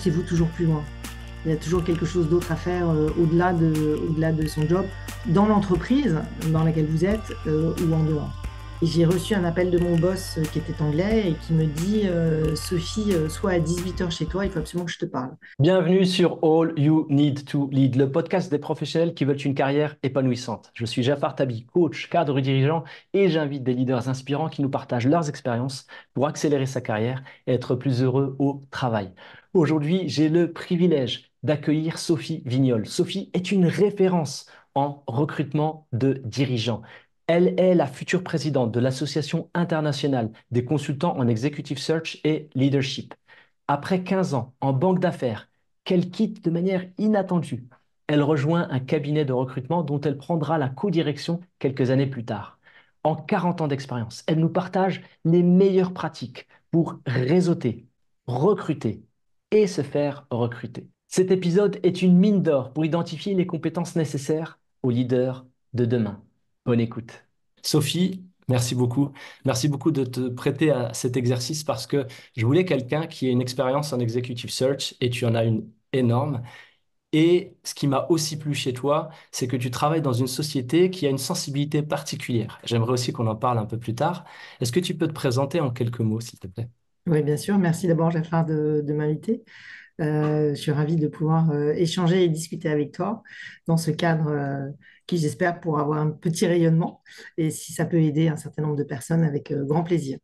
poussez-vous toujours plus loin. Il y a toujours quelque chose d'autre à faire au-delà de son job, dans l'entreprise dans laquelle vous êtes ou en dehors. Et j'ai reçu un appel de mon boss qui était anglais et qui me dit Sophie, sois à 18h chez toi, il faut absolument que je te parle. Bienvenue sur All You Need to Lead, le podcast des professionnels qui veulent une carrière épanouissante. Je suis Jafar Tabi, coach, cadre dirigeant, et j'invite des leaders inspirants qui nous partagent leurs expériences pour accélérer sa carrière et être plus heureux au travail. Aujourd'hui, j'ai le privilège d'accueillir Sophie Vignol. Sophie est une référence en recrutement de dirigeants. Elle est la future présidente de l'Association internationale des consultants en executive search et leadership. Après 15 ans en banque d'affaires, qu'elle quitte de manière inattendue, elle rejoint un cabinet de recrutement dont elle prendra la co-direction quelques années plus tard. En 40 ans d'expérience, elle nous partage les meilleures pratiques pour réseauter, recruter et se faire recruter. Cet épisode est une mine d'or pour identifier les compétences nécessaires aux leaders de demain. Bonne écoute. Sophie, merci beaucoup. Merci beaucoup de te prêter à cet exercice parce que je voulais quelqu'un qui ait une expérience en executive search et tu en as une énorme. Et ce qui m'a aussi plu chez toi, c'est que tu travailles dans une société qui a une sensibilité particulière. J'aimerais aussi qu'on en parle un peu plus tard. Est-ce que tu peux te présenter en quelques mots, s'il te plaît? Oui, bien sûr. Merci d'abord, Jafar, de m'inviter. Je suis ravie de pouvoir échanger et discuter avec toi dans ce cadre qui, j'espère, pourra avoir un petit rayonnement. Et si ça peut aider un certain nombre de personnes, avec grand plaisir.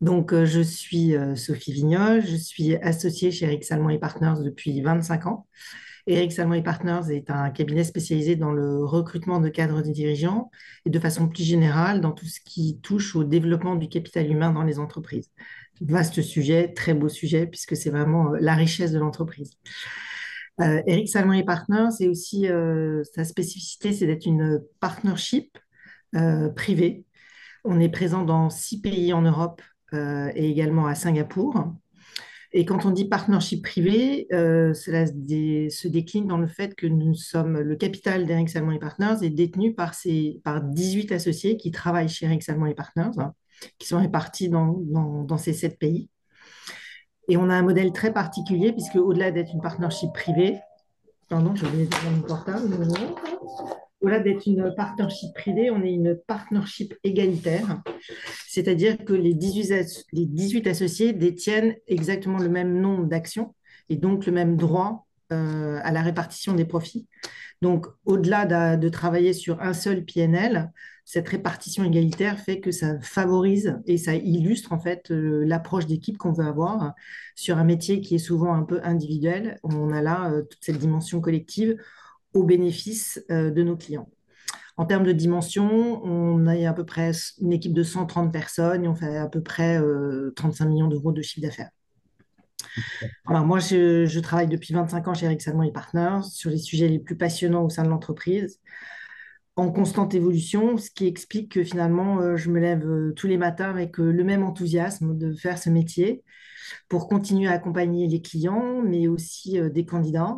Donc, je suis Sophie Vignol, je suis associée chez Eric Salmon et Partners depuis 25 ans. Eric Salmon et Partners est un cabinet spécialisé dans le recrutement de cadres de dirigeants et de façon plus générale dans tout ce qui touche au développement du capital humain dans les entreprises. Vaste sujet, très beau sujet, puisque c'est vraiment la richesse de l'entreprise. Eric Salmon et Partners, c'est aussi sa spécificité, c'est d'être une partnership privée. On est présent dans 6 pays en Europe et également à Singapour. Et quand on dit partnership privé, cela se décline dans le fait que nous sommes, le capital d'Eric Salmon et Partners est détenu par 18 associés qui travaillent chez Eric Salmon et Partners, hein, qui sont répartis dans ces 7 pays. Et on a un modèle très particulier puisque au-delà d'être une partnership privée, pardon, je vais mettre mon portable, au-delà d'être une partnership privée, on est une partnership égalitaire. C'est-à-dire que les 18 associés détiennent exactement le même nombre d'actions et donc le même droit à la répartition des profits. Donc, au-delà de travailler sur un seul PNL, cette répartition égalitaire fait que ça favorise et ça illustre en fait l'approche d'équipe qu'on veut avoir sur un métier qui est souvent un peu individuel. On a là toute cette dimension collective au bénéfice de nos clients. En termes de dimension, on a à peu près une équipe de 130 personnes et on fait à peu près 35 millions d'euros de chiffre d'affaires. Alors moi, je travaille depuis 25 ans chez Eric Salmon et Partners sur les sujets les plus passionnants au sein de l'entreprise, en constante évolution, ce qui explique que finalement, je me lève tous les matins avec le même enthousiasme de faire ce métier pour continuer à accompagner les clients, mais aussi des candidats,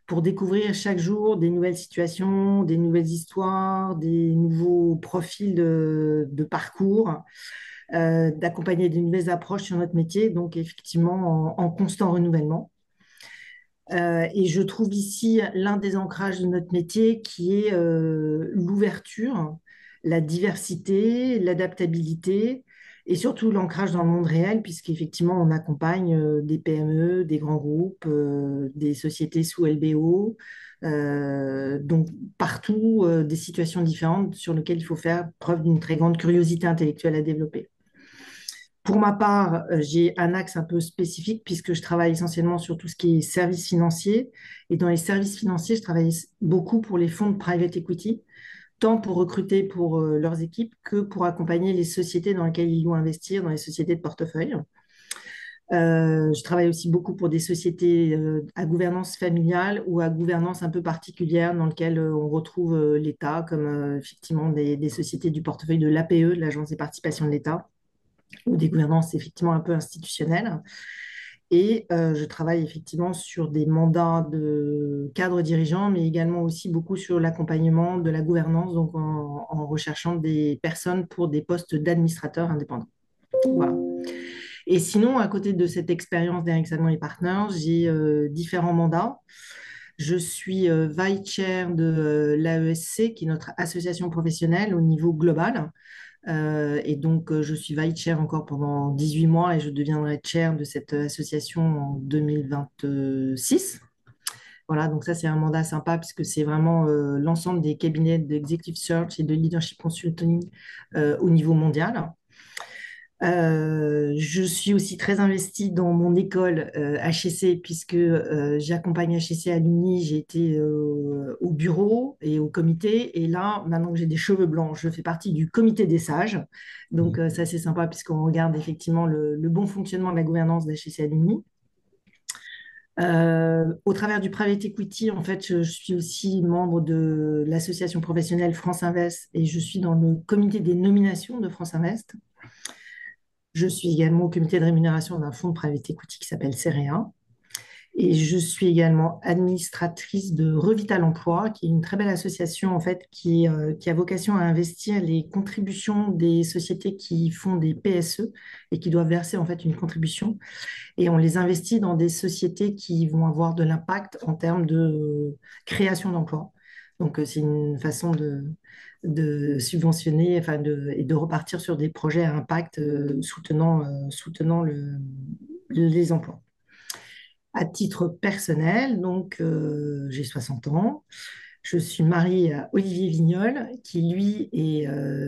pour découvrir chaque jour des nouvelles situations, des nouvelles histoires, des nouveaux profils de parcours, d'accompagner de nouvelles approches sur notre métier, donc effectivement en constant renouvellement. Et je trouve ici l'un des ancrages de notre métier qui est l'ouverture, la diversité, l'adaptabilité et surtout l'ancrage dans le monde réel, puisqu'effectivement, on accompagne des PME, des grands groupes, des sociétés sous LBO, donc partout des situations différentes sur lesquelles il faut faire preuve d'une très grande curiosité intellectuelle à développer. Pour ma part, j'ai un axe un peu spécifique puisque je travaille essentiellement sur tout ce qui est services financiers. Et dans les services financiers, je travaille beaucoup pour les fonds de private equity, tant pour recruter pour leurs équipes que pour accompagner les sociétés dans lesquelles ils vont investir, dans les sociétés de portefeuille. Je travaille aussi beaucoup pour des sociétés à gouvernance familiale ou à gouvernance un peu particulière dans lesquelles on retrouve l'État, comme effectivement des sociétés du portefeuille de l'APE, de l'Agence des participations de l'État, ou des gouvernances effectivement un peu institutionnelles. Et je travaille effectivement sur des mandats de cadres dirigeants, mais également aussi beaucoup sur l'accompagnement de la gouvernance, donc en recherchant des personnes pour des postes d'administrateurs indépendants. Voilà. Et sinon, à côté de cette expérience d'Eric Salmon et Partners, j'ai différents mandats. Je suis vice chair de l'AESC, qui est notre association professionnelle au niveau global. Et donc, je suis vice chair encore pendant 18 mois et je deviendrai chair de cette association en 2026. Voilà, donc ça, c'est un mandat sympa puisque c'est vraiment l'ensemble des cabinets d'executive search et de leadership consulting au niveau mondial. Je suis aussi très investie dans mon école HEC puisque j'accompagne HEC Alumni. J'ai été au bureau et au comité. Et là, maintenant que j'ai des cheveux blancs, je fais partie du comité des sages. Donc, ça, c'est sympa puisqu'on regarde effectivement le bon fonctionnement de la gouvernance d'HEC Alumni. Au travers du private equity, en fait, je suis aussi membre de l'association professionnelle France Invest et je suis dans le comité des nominations de France Invest. Je suis également au comité de rémunération d'un fonds de private equity qui s'appelle Cerea. Et je suis également administratrice de Revital Emploi, qui est une très belle association en fait qui a vocation à investir les contributions des sociétés qui font des PSE et qui doivent verser en fait une contribution. Et on les investit dans des sociétés qui vont avoir de l'impact en termes de création d'emplois. Donc c'est une façon de subventionner et de repartir sur des projets à impact soutenant les emplois. À titre personnel, donc j'ai 60 ans. Je suis mariée à Olivier Vignol, qui lui est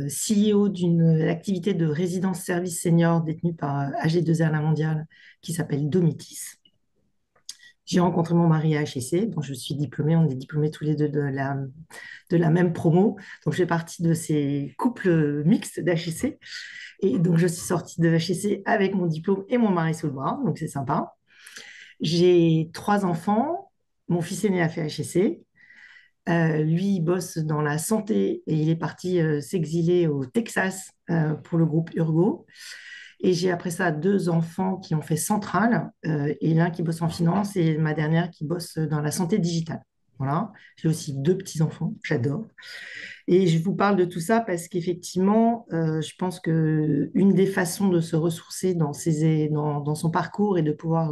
CEO d'une activité de résidence service senior détenue par AG2R La Mondiale qui s'appelle Domitis. J'ai rencontré mon mari à HEC, dont je suis diplômée. On est diplômés tous les deux de la même promo. Donc, je fais partie de ces couples mixtes d'HEC. Et donc, je suis sortie de HEC avec mon diplôme et mon mari sous le bras. Donc, c'est sympa. J'ai 3 enfants. Mon fils aîné a fait HEC. Lui, il bosse dans la santé et il est parti s'exiler au Texas pour le groupe Urgo. Et j'ai après ça 2 enfants qui ont fait Centrale et l'un qui bosse en finance et ma dernière qui bosse dans la santé digitale. Voilà. J'ai aussi 2 petits-enfants, j'adore. Et je vous parle de tout ça parce qu'effectivement, je pense qu'une des façons de se ressourcer dans son parcours et de pouvoir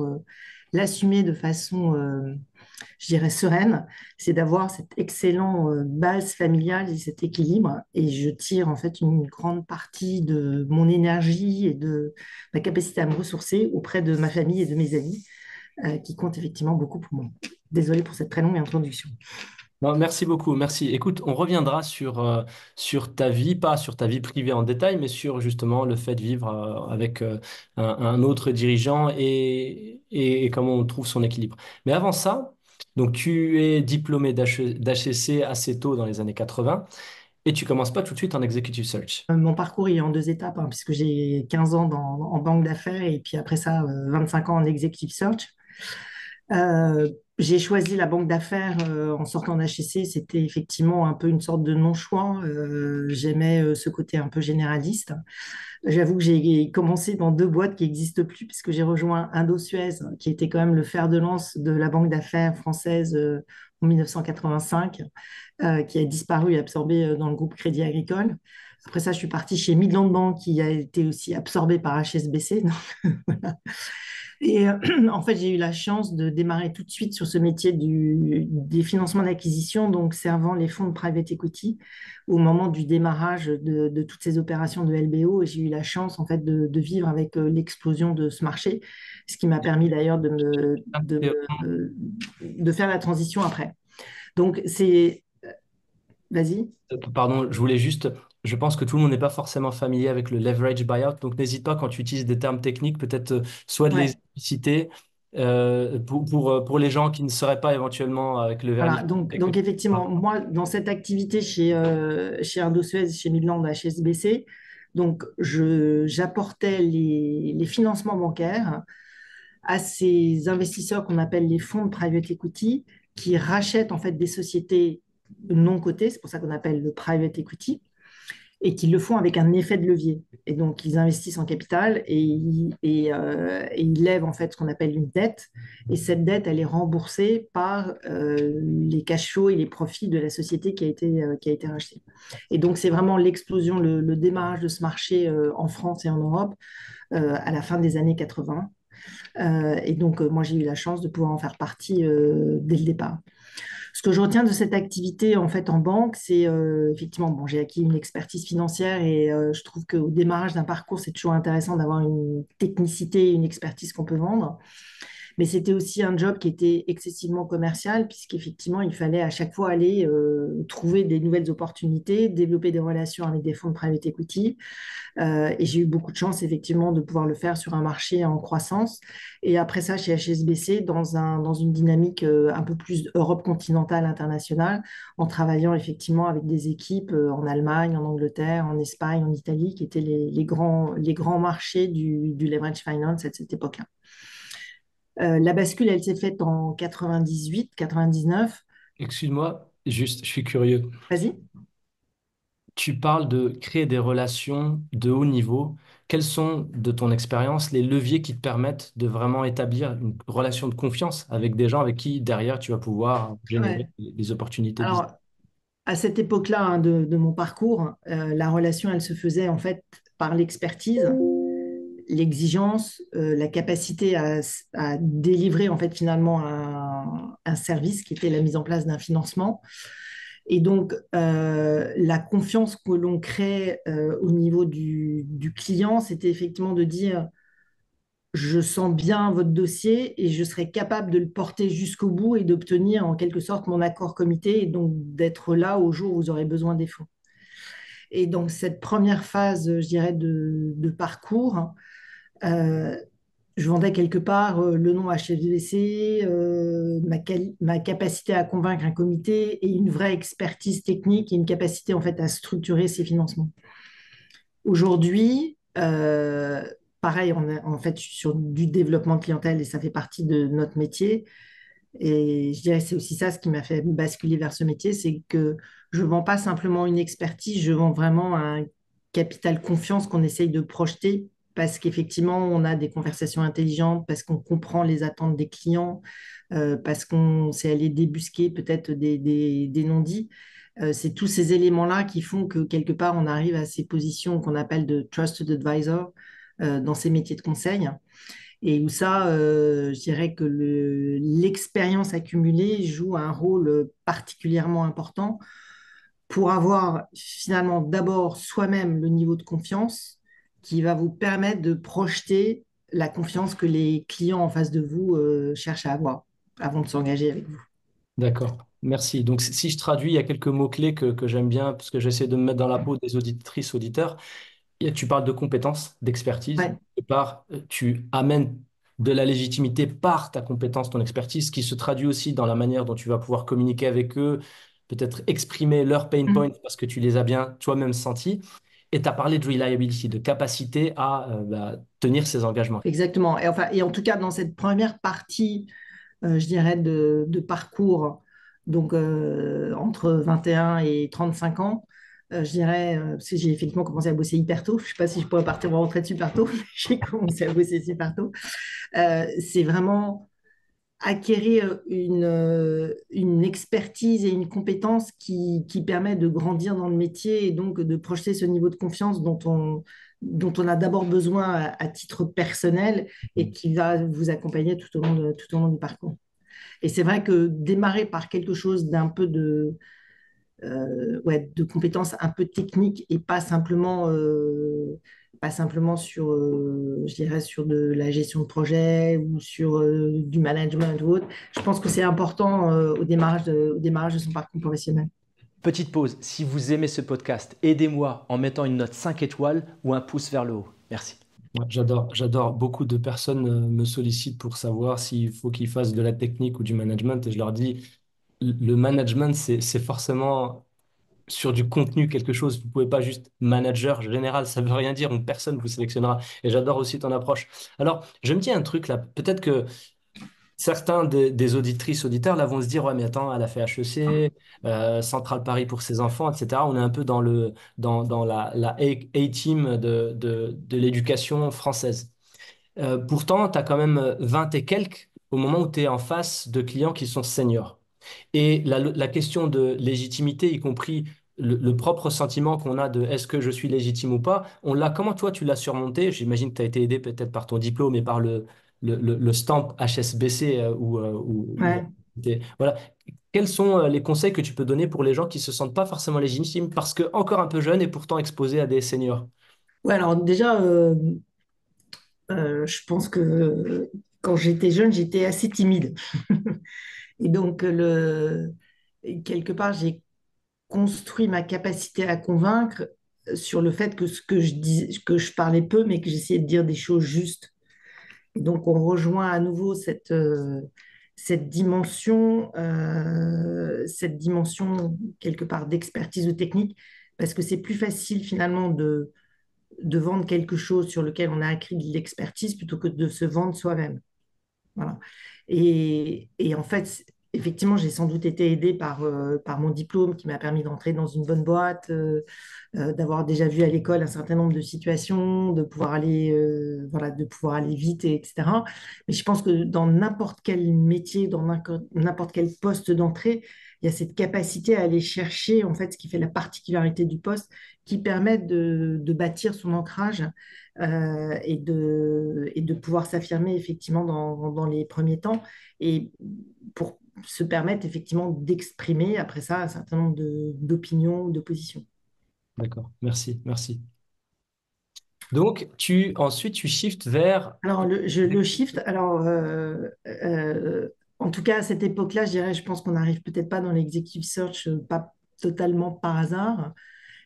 l'assumer de façon, je dirais, sereine, c'est d'avoir cette excellente base familiale et cet équilibre. Et je tire en fait une grande partie de mon énergie et de ma capacité à me ressourcer auprès de ma famille et de mes amis, qui comptent effectivement beaucoup pour moi. Désolée pour cette très longue introduction. Non, merci beaucoup, merci. Écoute, on reviendra sur ta vie, pas sur ta vie privée en détail, mais sur justement le fait de vivre avec un autre dirigeant et comment on trouve son équilibre. Mais avant ça, donc tu es diplômé d'HEC assez tôt dans les années 80 et tu commences pas tout de suite en executive search. Mon parcours est en 2 étapes, hein, puisque j'ai 15 ans en banque d'affaires et puis après ça, 25 ans en executive search. J'ai choisi la banque d'affaires en sortant d'HEC. C'était effectivement un peu une sorte de non-choix. J'aimais ce côté un peu généraliste. J'avoue que j'ai commencé dans 2 boîtes qui n'existent plus, puisque j'ai rejoint Indosuez, qui était quand même le fer de lance de la banque d'affaires française en 1985, qui a disparu et absorbé dans le groupe Crédit Agricole. Après ça, je suis partie chez Midland Bank, qui a été aussi absorbé par HSBC. Donc, voilà. Et en fait, j'ai eu la chance de démarrer tout de suite sur ce métier des financements d'acquisition, donc servant les fonds de private equity au moment du démarrage de toutes ces opérations de LBO. Et j'ai eu la chance en fait de vivre avec l'explosion de ce marché, ce qui m'a permis d'ailleurs de faire la transition après. Donc c'est, vas-y. Pardon, je voulais juste, je pense que tout le monde n'est pas forcément familier avec le leverage buyout, donc n'hésite pas quand tu utilises des termes techniques, peut-être soit de les Ouais. citer pour les gens qui ne seraient pas éventuellement avec le Voilà, vernis. donc effectivement, moi, dans cette activité chez Indosuez, chez Midland, HSBC, donc j'apportais les financements bancaires à ces investisseurs qu'on appelle les fonds de private equity, qui rachètent en fait des sociétés non cotées, c'est pour ça qu'on appelle le private equity, et qu'ils le font avec un effet de levier. Et donc, ils investissent en capital et ils lèvent en fait ce qu'on appelle une dette. Et cette dette, elle est remboursée par les cash flows et les profits de la société qui a été rachetée. Et donc, c'est vraiment l'explosion, le démarrage de ce marché en France et en Europe à la fin des années 80. Et donc, moi, j'ai eu la chance de pouvoir en faire partie dès le départ. Ce que je retiens de cette activité en fait en banque, c'est effectivement, bon, j'ai acquis une expertise financière et je trouve qu'au démarrage d'un parcours, c'est toujours intéressant d'avoir une technicité, une expertise qu'on peut vendre. Mais c'était aussi un job qui était excessivement commercial, puisqu'effectivement, il fallait à chaque fois aller trouver des nouvelles opportunités, développer des relations avec des fonds de private equity. Et j'ai eu beaucoup de chance, effectivement, de pouvoir le faire sur un marché en croissance. Et après ça, chez HSBC, dans une dynamique un peu plus Europe continentale, internationale, en travaillant effectivement avec des équipes en Allemagne, en Angleterre, en Espagne, en Italie, qui étaient les grands marchés du leverage finance à cette époque-là. La bascule, elle s'est faite en 98, 99. Excuse-moi, juste, je suis curieux. Vas-y. Tu parles de créer des relations de haut niveau. Quels sont, de ton expérience, les leviers qui te permettent de vraiment établir une relation de confiance avec des gens avec qui, derrière, tu vas pouvoir générer Ouais. des opportunités business? Alors, à cette époque-là hein, de mon parcours, la relation, elle se faisait en fait par l'expertise, l'exigence, la capacité à délivrer en fait finalement un service qui était la mise en place d'un financement. Et donc, la confiance que l'on crée au niveau du client, c'était effectivement de dire, je sens bien votre dossier et je serai capable de le porter jusqu'au bout et d'obtenir en quelque sorte mon accord comité et donc d'être là au jour où vous aurez besoin des fonds. Et donc, cette première phase, je dirais, de parcours, euh, je vendais quelque part le nom HSBC, ma capacité à convaincre un comité et une vraie expertise technique et une capacité en fait à structurer ces financements. Aujourd'hui, pareil, en fait, je suis sur du développement de clientèle et ça fait partie de notre métier. Et je dirais que c'est aussi ça ce qui m'a fait basculer vers ce métier, c'est que je ne vends pas simplement une expertise, je vends vraiment un capital confiance qu'on essaye de projeter parce qu'effectivement, on a des conversations intelligentes, parce qu'on comprend les attentes des clients, parce qu'on sait aller débusquer peut-être des non-dits. C'est tous ces éléments-là qui font que quelque part, on arrive à ces positions qu'on appelle de trusted advisor dans ces métiers de conseil. Et où ça, je dirais que l'expérience accumulée joue un rôle particulièrement important pour avoir finalement d'abord soi-même le niveau de confiance qui va vous permettre de projeter la confiance que les clients en face de vous cherchent à avoir avant de s'engager avec vous. D'accord, merci. Donc, si je traduis, il y a quelques mots-clés que j'aime bien, parce que j'essaie de me mettre dans la peau des auditrices, auditeurs. Tu parles de compétences, d'expertise. Ouais. Et tu amènes de la légitimité par ta compétence, ton expertise, qui se traduit aussi dans la manière dont tu vas pouvoir communiquer avec eux, peut-être exprimer leurs pain points Mm. parce que tu les as bien toi-même sentis. Et tu as parlé de reliability, de capacité à tenir ses engagements. Exactement. Et, enfin, et en tout cas, dans cette première partie je dirais, de parcours, donc entre 21 et 35 ans. Je dirais, parce que j'ai effectivement commencé à bosser hyper tôt. Je ne sais pas si je pourrais partir en retraite super tôt, mais j'ai commencé à bosser super tôt. C'est vraiment acquérir une expertise et une compétence qui permet de grandir dans le métier et donc de projeter ce niveau de confiance dont on a d'abord besoin à titre personnel et qui va vous accompagner tout au long du parcours. Et c'est vrai que démarrer par quelque chose d'un peu ouais, de compétences un peu techniques et pas simplement sur, je dirais, sur de la gestion de projet ou sur du management ou autre. Je pense que c'est important au démarrage de son parcours professionnel. Petite pause. Si vous aimez ce podcast, aidez-moi en mettant une note 5 étoiles ou un pouce vers le haut. Merci. Ouais, j'adore. Beaucoup de personnes me sollicitent pour savoir s'il faut qu'ils fassent de la technique ou du management. Et je leur dis, le management, c'est forcément sur du contenu quelque chose. Vous pouvez pas juste manager général, ça veut rien dire. Donc personne vous sélectionnera. Et j'adore aussi ton approche. Alors, je me dis un truc là. Peut-être que certains des auditrices, auditeurs, là, vont se dire, ouais, mais attends, elle a fait HEC, Central Paris pour ses enfants, etc. On est un peu dans la A-team de l'éducation française. Pourtant, tu as quand même 20 et quelques au moment où tu es en face de clients qui sont seniors. Et la question de légitimité, y compris le propre sentiment qu'on a de est-ce que je suis légitime ou pas, comment toi tu l'as surmonté? J'imagine que tu as été aidé peut-être par ton diplôme et par le stamp HSBC Ouais. voilà. Quels sont les conseils que tu peux donner pour les gens qui se sentent pas forcément légitimes parce que encore un peu jeunes et pourtant exposés à des seniors? Ouais, alors déjà, je pense que quand j'étais jeune, j'étais assez timide. Et donc, quelque part, j'ai construit ma capacité à convaincre sur le fait que ce que je dis, que je parlais peu, mais que j'essayais de dire des choses justes. Et donc, on rejoint à nouveau cette dimension quelque part d'expertise ou technique, parce que c'est plus facile finalement de vendre quelque chose sur lequel on a acquis de l'expertise plutôt que de se vendre soi-même. Voilà. Et en fait, effectivement, j'ai sans doute été aidée par mon diplôme qui m'a permis d'entrer dans une bonne boîte, d'avoir déjà vu à l'école un certain nombre de situations, de pouvoir aller, voilà, de pouvoir aller vite, etc. Mais je pense que dans n'importe quel métier, dans n'importe quel poste d'entrée, il y a cette capacité à aller chercher, en fait, ce qui fait la particularité du poste, qui permet de bâtir son ancrage et de pouvoir s'affirmer effectivement dans les premiers temps et pour se permettre effectivement d'exprimer après ça un certain nombre d'opinions ou de positions. D'accord, merci, merci. Donc, ensuite, tu shifts vers... Alors, le shift, alors, en tout cas, à cette époque-là, je dirais, je pense qu'on n'arrive peut-être pas dans l'executive search, pas totalement par hasard.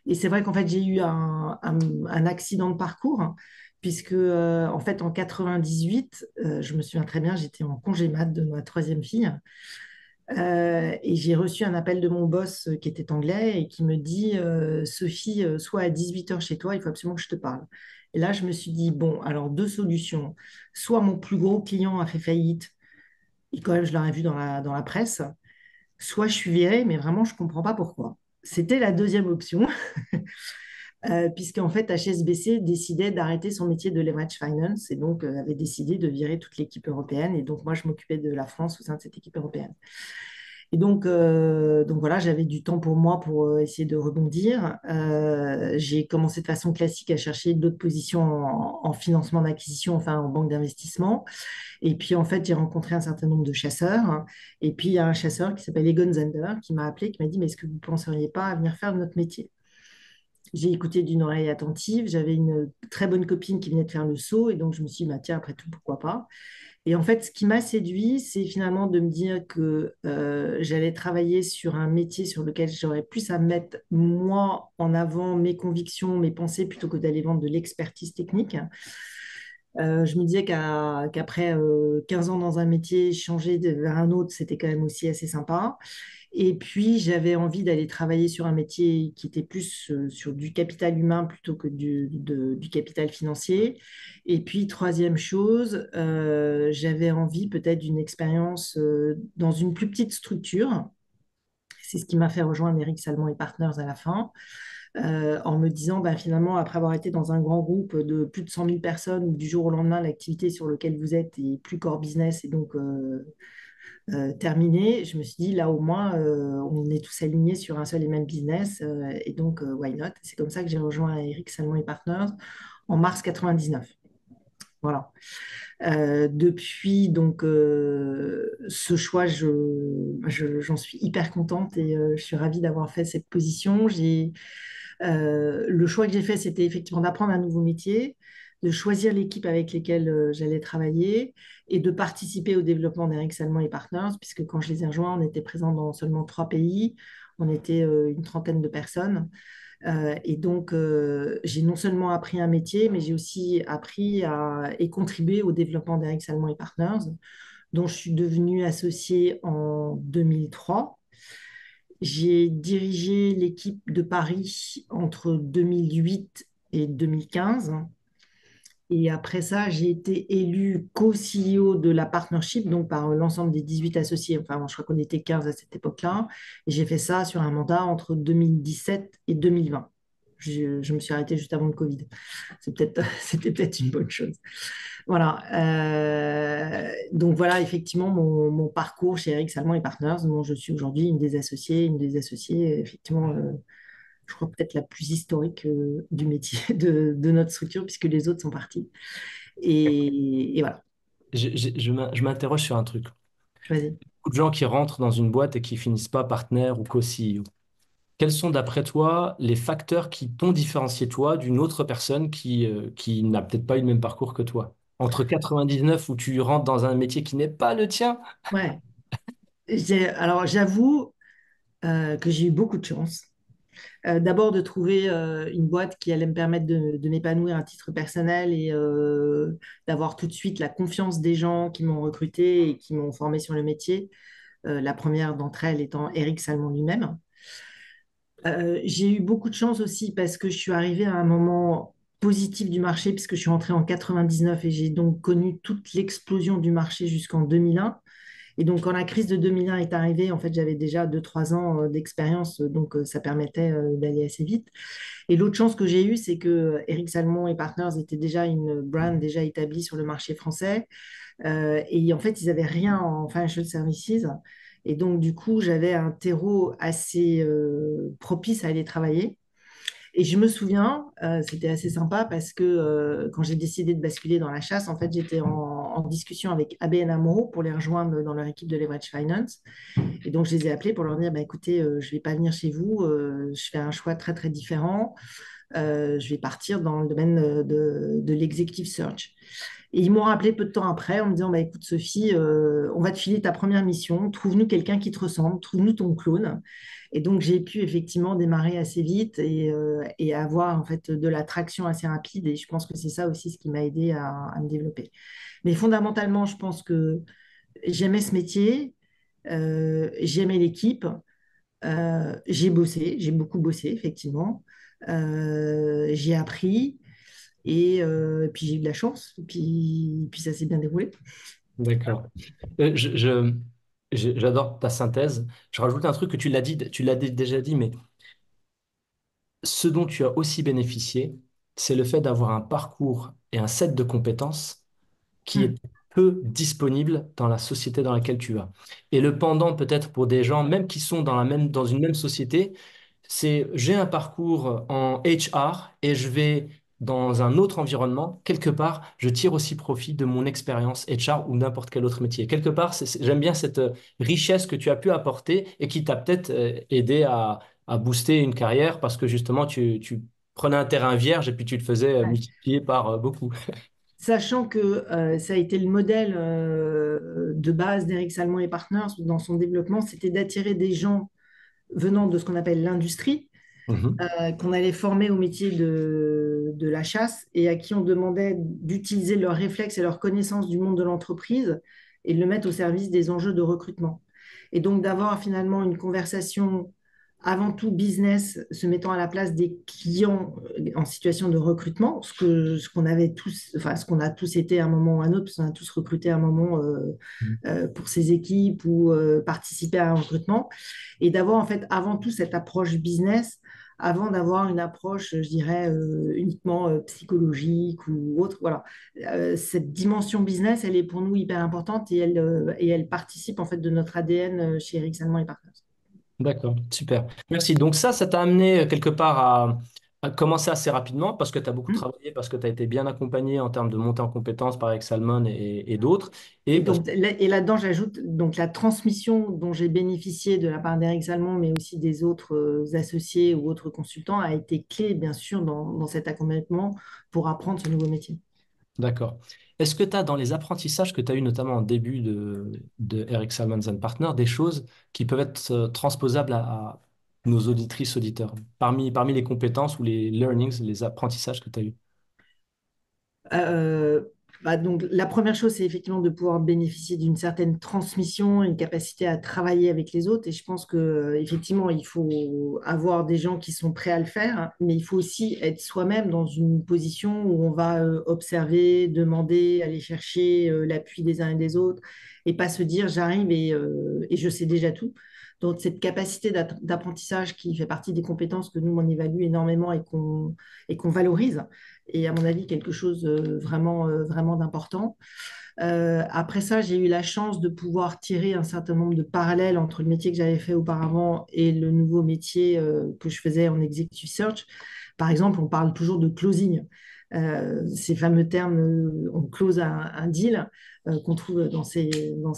Et c'est vrai qu'en fait, j'ai eu un accident de parcours, hein, puisque, en fait, en 98, je me souviens très bien, j'étais en congé mat de ma troisième fille. Et j'ai reçu un appel de mon boss qui était anglais et qui me dit Sophie, sois à 18 heures chez toi, il faut absolument que je te parle. Et là, je me suis dit bon, alors deux solutions. Soit mon plus gros client a fait faillite, et quand même, je l'aurais vu dans la presse, soit je suis virée, mais vraiment, je ne comprends pas pourquoi. C'était la deuxième option, puisqu'en fait, HSBC décidait d'arrêter son métier de leverage finance et donc avait décidé de virer toute l'équipe européenne. Et donc, moi, je m'occupais de la France au sein de cette équipe européenne. Et donc voilà, j'avais du temps pour moi pour essayer de rebondir. J'ai commencé de façon classique à chercher d'autres positions en financement d'acquisition, enfin en banque d'investissement. Et puis en fait, j'ai rencontré un certain nombre de chasseurs. Et puis il y a un chasseur qui s'appelle Egon Zender qui m'a appelé, qui m'a dit, mais est-ce que vous ne penseriez pas à venir faire notre métier? J'ai écouté d'une oreille attentive. J'avais une très bonne copine qui venait de faire le saut. Et donc je me suis dit, bah, tiens, après tout, pourquoi pas? Et en fait, ce qui m'a séduit, c'est finalement de me dire que j'allais travailler sur un métier sur lequel j'aurais plus à mettre moi en avant mes convictions, mes pensées, plutôt que d'aller vendre de l'expertise technique. Je me disais qu'après 15 ans dans un métier, changer vers un autre, c'était quand même aussi assez sympa. Et puis, j'avais envie d'aller travailler sur un métier qui était plus sur du capital humain plutôt que du capital financier. Et puis, troisième chose, j'avais envie peut-être d'une expérience dans une plus petite structure. C'est ce qui m'a fait rejoindre Eric Salmon et Partners à la fin, en me disant, bah, finalement, après avoir été dans un grand groupe de plus de 100 000 personnes, où du jour au lendemain, l'activité sur laquelle vous êtes est plus core business et donc terminée, je me suis dit, là au moins, on est tous alignés sur un seul et même business, et donc, why not? C'est comme ça que j'ai rejoint Eric Salmon et Partners en mars 99. Voilà. Depuis donc ce choix, j'en suis hyper contente et je suis ravie d'avoir fait cette position. Le choix que j'ai fait, c'était effectivement d'apprendre un nouveau métier, de choisir l'équipe avec lesquelles j'allais travailler et de participer au développement d'Eric Salmon et Partners, puisque quand je les ai rejoints, on était présents dans seulement 3 pays, on était une trentaine de personnes. Et donc, j'ai non seulement appris un métier, mais j'ai aussi appris et contribué au développement d'Eric Salmon et Partners, dont je suis devenue associée en 2003. J'ai dirigé l'équipe de Paris entre 2008 et 2015. Et après ça, j'ai été élue co-CEO de la partnership, donc par l'ensemble des 18 associés. Enfin, je crois qu'on était 15 à cette époque-là. Et j'ai fait ça sur un mandat entre 2017 et 2020. Je me suis arrêtée juste avant le Covid. C'était peut-être une bonne chose. Voilà. Donc voilà, effectivement, mon parcours chez Eric Salmon et Partners, dont je suis aujourd'hui une des associées, effectivement, je crois peut-être la plus historique du métier de notre structure, puisque les autres sont partis. Et voilà, Je m'interroge sur un truc. vas-y. Beaucoup de gens qui rentrent dans une boîte et qui finissent pas partenaire ou co-CEO. Quels sont, d'après toi, les facteurs qui t'ont différencié, toi, d'une autre personne qui n'a peut-être pas eu le même parcours que toi? Entre 99, où tu rentres dans un métier qui n'est pas le tien. Ouais. Alors, j'avoue que j'ai eu beaucoup de chance. D'abord de trouver une boîte qui allait me permettre de m'épanouir à titre personnel et d'avoir tout de suite la confiance des gens qui m'ont recruté et qui m'ont formé sur le métier. La première d'entre elles étant Eric Salmon lui-même. J'ai eu beaucoup de chance aussi parce que je suis arrivée à un moment positif du marché puisque je suis entrée en 99 et j'ai donc connu toute l'explosion du marché jusqu'en 2001. Et donc, quand la crise de 2001 est arrivée, en fait, j'avais déjà 2, 3 ans d'expérience, donc ça permettait d'aller assez vite. Et l'autre chance que j'ai eue, c'est que Eric Salmon et Partners étaient déjà une brand déjà établie sur le marché français. Et en fait, ils n'avaient rien en financial services. Et donc, du coup, j'avais un terreau assez propice à aller travailler. Et je me souviens, c'était assez sympa parce que quand j'ai décidé de basculer dans la chasse, en fait, j'étais en discussion avec ABN AMRO pour les rejoindre dans leur équipe de Leverage Finance. Et donc, je les ai appelés pour leur dire, bah, écoutez, je ne vais pas venir chez vous, je fais un choix très, très différent. Je vais partir dans le domaine de l'executive search. Et ils m'ont rappelé peu de temps après en me disant, bah, écoute Sophie, on va te filer ta première mission, trouve-nous quelqu'un qui te ressemble, trouve-nous ton clone. Et donc j'ai pu effectivement démarrer assez vite et avoir en fait de la traction assez rapide. Et je pense que c'est ça aussi ce qui m'a aidé à me développer. Mais fondamentalement, je pense que j'aimais ce métier, j'aimais l'équipe, j'ai bossé, j'ai beaucoup bossé effectivement. J'ai appris. Et puis j'ai eu de la chance, puis ça s'est bien déroulé. D'accord. J'adore ta synthèse. Je rajoute un truc que tu l'as déjà dit, mais ce dont tu as aussi bénéficié, c'est le fait d'avoir un parcours et un set de compétences qui est Hmm. peu disponible dans la société dans laquelle tu vas. Et le pendant peut-être pour des gens, même qui sont dans une même société, c'est j'ai un parcours en HR et je vais dans un autre environnement, quelque part, je tire aussi profit de mon expérience HR ou n'importe quel autre métier. Quelque part, j'aime bien cette richesse que tu as pu apporter et qui t'a peut-être aidé à booster une carrière parce que justement, tu prenais un terrain vierge et puis tu le faisais Ouais. multiplier par beaucoup. Sachant que ça a été le modèle de base d'Eric Salmon et Partners dans son développement, c'était d'attirer des gens venant de ce qu'on appelle l'industrie, Mhm. qu'on allait former au métier de la chasse et à qui on demandait d'utiliser leurs réflexes et leurs connaissances du monde de l'entreprise et de le mettre au service des enjeux de recrutement. Et donc d'avoir finalement une conversation avant tout business, se mettant à la place des clients en situation de recrutement, ce qu'on avait tous, enfin ce qu'on a tous été à un moment ou à un autre, parce qu'on a tous recruté à un moment pour ses équipes ou participer à un recrutement, et d'avoir en fait avant tout cette approche business avant d'avoir une approche, je dirais, uniquement psychologique ou autre. Voilà. Cette dimension business, elle est pour nous hyper importante et elle participe en fait de notre ADN chez Eric Salmon et Partners. D'accord, super. Merci. Donc ça t'a amené quelque part à commencer assez rapidement parce que tu as beaucoup Hmm. travaillé, parce que tu as été bien accompagné en termes de montée en compétences par Salmon et d'autres. Et Et parce donc, et là-dedans, j'ajoute donc la transmission dont j'ai bénéficié de la part d'Eric Salmon, mais aussi des autres associés ou autres consultants, a été clé, bien sûr, dans cet accompagnement pour apprendre ce nouveau métier. D'accord. Est-ce que tu as dans les apprentissages que tu as eu notamment en début de Eric Salmon and Partners des choses qui peuvent être transposables à nos auditrices, auditeurs, parmi les compétences ou les learnings, les apprentissages que tu as eus? Euh, donc, la première chose, c'est effectivement de pouvoir bénéficier d'une certaine transmission, une capacité à travailler avec les autres. Et je pense que effectivement, il faut avoir des gens qui sont prêts à le faire, hein, mais il faut aussi être soi-même dans une position où on va observer, demander, aller chercher l'appui des uns et des autres, et pas se dire j'arrive et je sais déjà tout. Donc, cette capacité d'apprentissage qui fait partie des compétences que nous, on évalue énormément et qu'on valorise, est à mon avis quelque chose vraiment d'important. Après ça, j'ai eu la chance de pouvoir tirer un certain nombre de parallèles entre le métier que j'avais fait auparavant et le nouveau métier que je faisais en executive search. Par exemple, on parle toujours de closing. Ces fameux termes, on close un deal qu'on trouve dans ces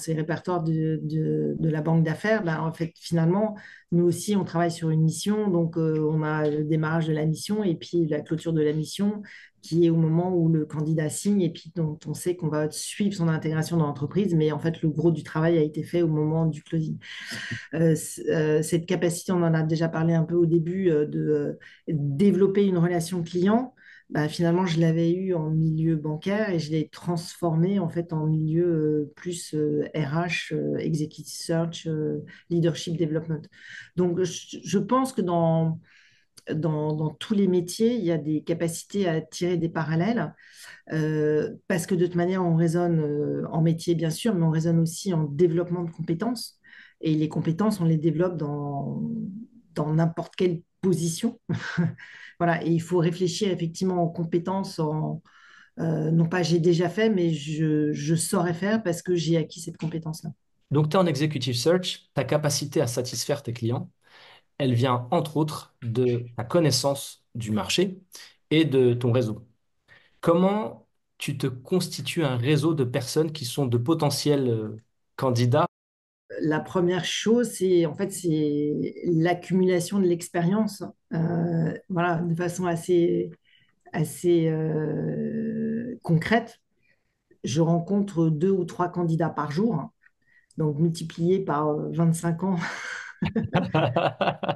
répertoires de la banque d'affaires. Ben, en fait, finalement, nous aussi, on travaille sur une mission. Donc, on a le démarrage de la mission et puis la clôture de la mission qui est au moment où le candidat signe et puis dont on sait qu'on va suivre son intégration dans l'entreprise, mais en fait, le gros du travail a été fait au moment du closing. Cette capacité, on en a déjà parlé un peu au début, de développer une relation client, bah, finalement, je l'avais eu en milieu bancaire et je l'ai transformé en fait en milieu plus RH, Executive Search, Leadership Development. Donc, je pense que dans tous les métiers, il y a des capacités à tirer des parallèles, parce que de toute manière, on raisonne en métier, bien sûr, mais on raisonne aussi en développement de compétences. Et les compétences, on les développe dans n'importe quelle position. Voilà, et il faut réfléchir effectivement aux compétences non pas j'ai déjà fait, mais je saurais faire parce que j'ai acquis cette compétence-là. Donc, tu es en executive search, ta capacité à satisfaire tes clients, elle vient entre autres de ta connaissance du marché et de ton réseau. Comment tu te constitues un réseau de personnes qui sont de potentiels candidats? La première chose, c'est en fait c'est l'accumulation de l'expérience, voilà, de façon assez concrète. Je rencontre 2 ou 3 candidats par jour, donc multiplié par 25 ans.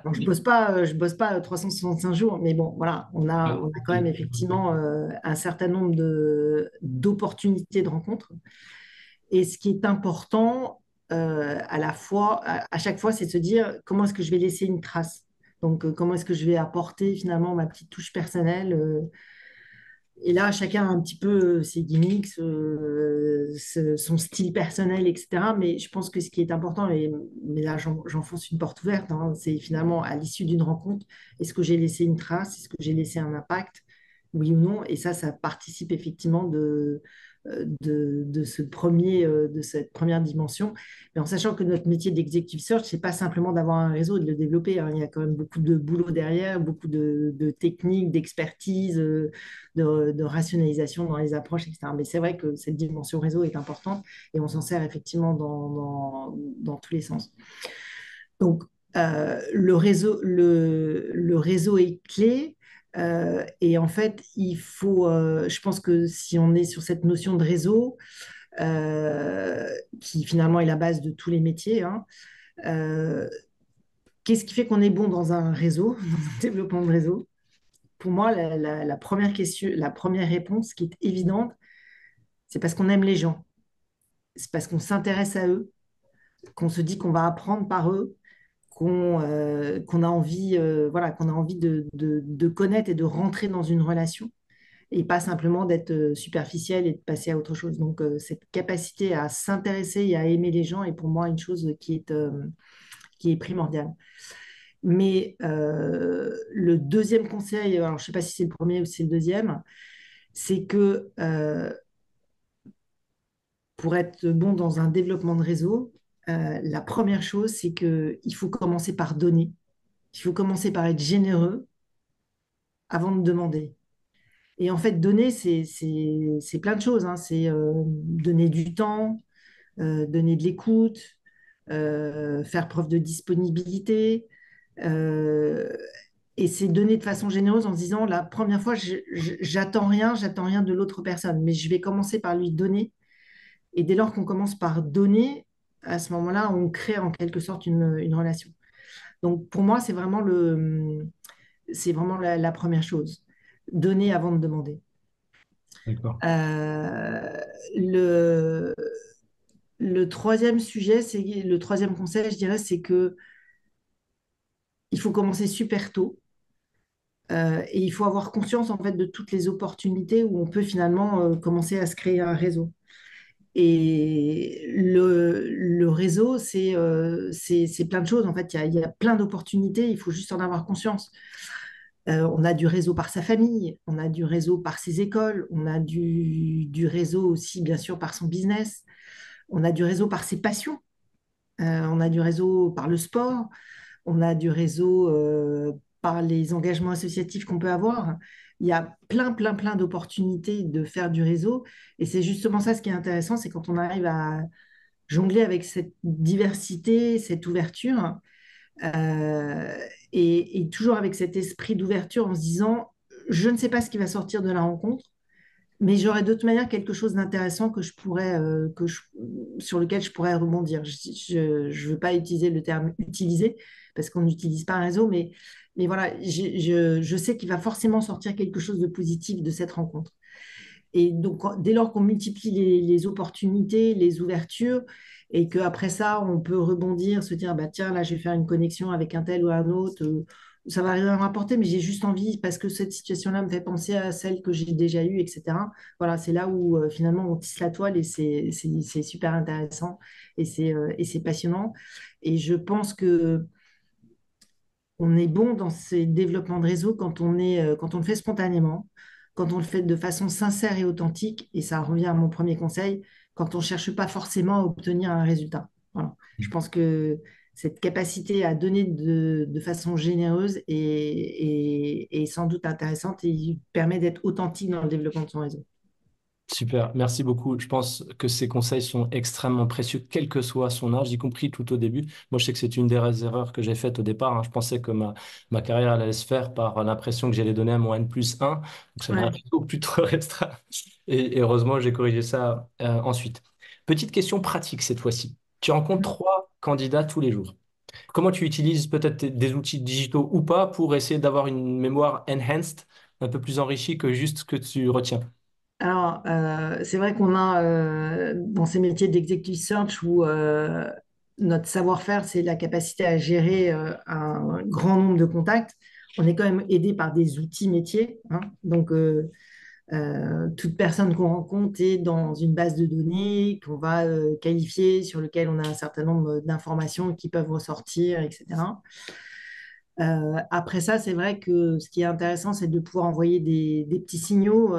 Donc, je bosse pas 365 jours, mais bon, voilà, on a quand même effectivement un certain nombre d'opportunités de rencontres. Et ce qui est important à la fois, à chaque fois, c'est de se dire comment est-ce que je vais laisser une trace. Donc, comment est-ce que je vais apporter finalement ma petite touche personnelle. Et là, chacun a un petit peu ses gimmicks, son style personnel, etc. Mais je pense que ce qui est important, mais là, j'enfonce une porte ouverte, hein, c'est finalement à l'issue d'une rencontre, est-ce que j'ai laissé une trace, est-ce que j'ai laissé un impact, oui ou non? Et ça participe effectivement de de cette première dimension. Mais en sachant que notre métier d'executive search, c'est pas simplement d'avoir un réseau et de le développer, hein. Il y a quand même beaucoup de boulot derrière, beaucoup de techniques, d'expertise, de rationalisation dans les approches, etc. Mais c'est vrai que cette dimension réseau est importante et on s'en sert effectivement dans tous les sens. Donc, le réseau est clé. Et en fait, je pense que si on est sur cette notion de réseau, qui finalement est la base de tous les métiers, hein, euh, qu'est-ce qui fait qu'on est bon dans un réseau, dans un développement de réseau? Pour moi, la première question, la première réponse qui est évidente, c'est parce qu'on aime les gens. C'est parce qu'on s'intéresse à eux, qu'on se dit qu'on va apprendre par eux, qu'on a envie, voilà, qu'on a envie de connaître et de rentrer dans une relation et pas simplement d'être superficiel et de passer à autre chose. Donc, cette capacité à s'intéresser et à aimer les gens est pour moi une chose qui est primordiale. Mais le deuxième conseil, alors je ne sais pas si c'est le premier ou si c'est le deuxième, c'est que pour être bon dans un développement de réseau, la première chose, c'est qu'il faut commencer par donner. Il faut commencer par être généreux avant de demander. Et en fait, donner, c'est plein de choses, hein. C'est donner du temps, donner de l'écoute, faire preuve de disponibilité. euh, et c'est donner de façon généreuse en se disant, la première fois, j'attends rien de l'autre personne, mais je vais commencer par lui donner. Et dès lors qu'on commence par donner, à ce moment-là, on crée en quelque sorte une relation. Donc pour moi, c'est vraiment la première chose. Donner avant de demander. D'accord. Euh, le, le troisième sujet, le troisième conseil, je dirais, c'est que il faut commencer super tôt. Et il faut avoir conscience en fait de toutes les opportunités où on peut finalement commencer à se créer un réseau. Et le réseau, c'est plein de choses. En fait, il y a plein d'opportunités, il faut juste en avoir conscience. On a du réseau par sa famille, on a du réseau par ses écoles, on a du réseau aussi, bien sûr, par son business, on a du réseau par ses passions, on a du réseau par le sport, on a du réseau par les engagements associatifs qu'on peut avoir. Il y a plein, plein, plein d'opportunités de faire du réseau. Et c'est justement ça ce qui est intéressant, c'est quand on arrive à jongler avec cette diversité, cette ouverture, euh, et toujours avec cet esprit d'ouverture en se disant, je ne sais pas ce qui va sortir de la rencontre, mais j'aurais de toute manière quelque chose d'intéressant sur lequel je pourrais rebondir. Je ne veux pas utiliser le terme utiliser, parce qu'on n'utilise pas un réseau, mais voilà, je sais qu'il va forcément sortir quelque chose de positif de cette rencontre. Et donc, dès lors qu'on multiplie les opportunités, les ouvertures, et qu'après ça, on peut rebondir, se dire, bah, tiens, là, je vais faire une connexion avec un tel ou un autre, ça va rien rapporter, mais j'ai juste envie, parce que cette situation-là me fait penser à celle que j'ai déjà eue, etc. Voilà, c'est là où finalement on tisse la toile et c'est super intéressant et c'est passionnant. Et je pense que on est bon dans ces développements de réseau quand on le fait spontanément, quand on le fait de façon sincère et authentique, et ça revient à mon premier conseil, quand on ne cherche pas forcément à obtenir un résultat. Voilà. Je pense que cette capacité à donner de façon généreuse est sans doute intéressante et permet d'être authentique dans le développement de son réseau. Super, merci beaucoup. Je pense que ces conseils sont extrêmement précieux, quel que soit son âge, y compris tout au début. Moi, je sais que c'est une des erreurs que j'ai faites au départ, hein. Je pensais que ma carrière allait se faire par l'impression que j'allais donner à mon N+1. Donc, j'avais un Ouais. réseau plutôt restreint. Et heureusement, j'ai corrigé ça ensuite. Petite question pratique cette fois-ci. Tu rencontres 3 candidats tous les jours. Comment tu utilises peut-être des outils digitaux ou pas pour essayer d'avoir une mémoire enhanced, un peu plus enrichie que juste ce que tu retiens? Alors, c'est vrai qu'on a dans ces métiers d'executive search où notre savoir-faire, c'est la capacité à gérer un grand nombre de contacts. On est quand même aidé par des outils métiers, hein. Donc, toute personne qu'on rencontre est dans une base de données qu'on va qualifier, sur lequel on a un certain nombre d'informations qui peuvent ressortir, etc. Après ça, c'est vrai que ce qui est intéressant, c'est de pouvoir envoyer des petits signaux.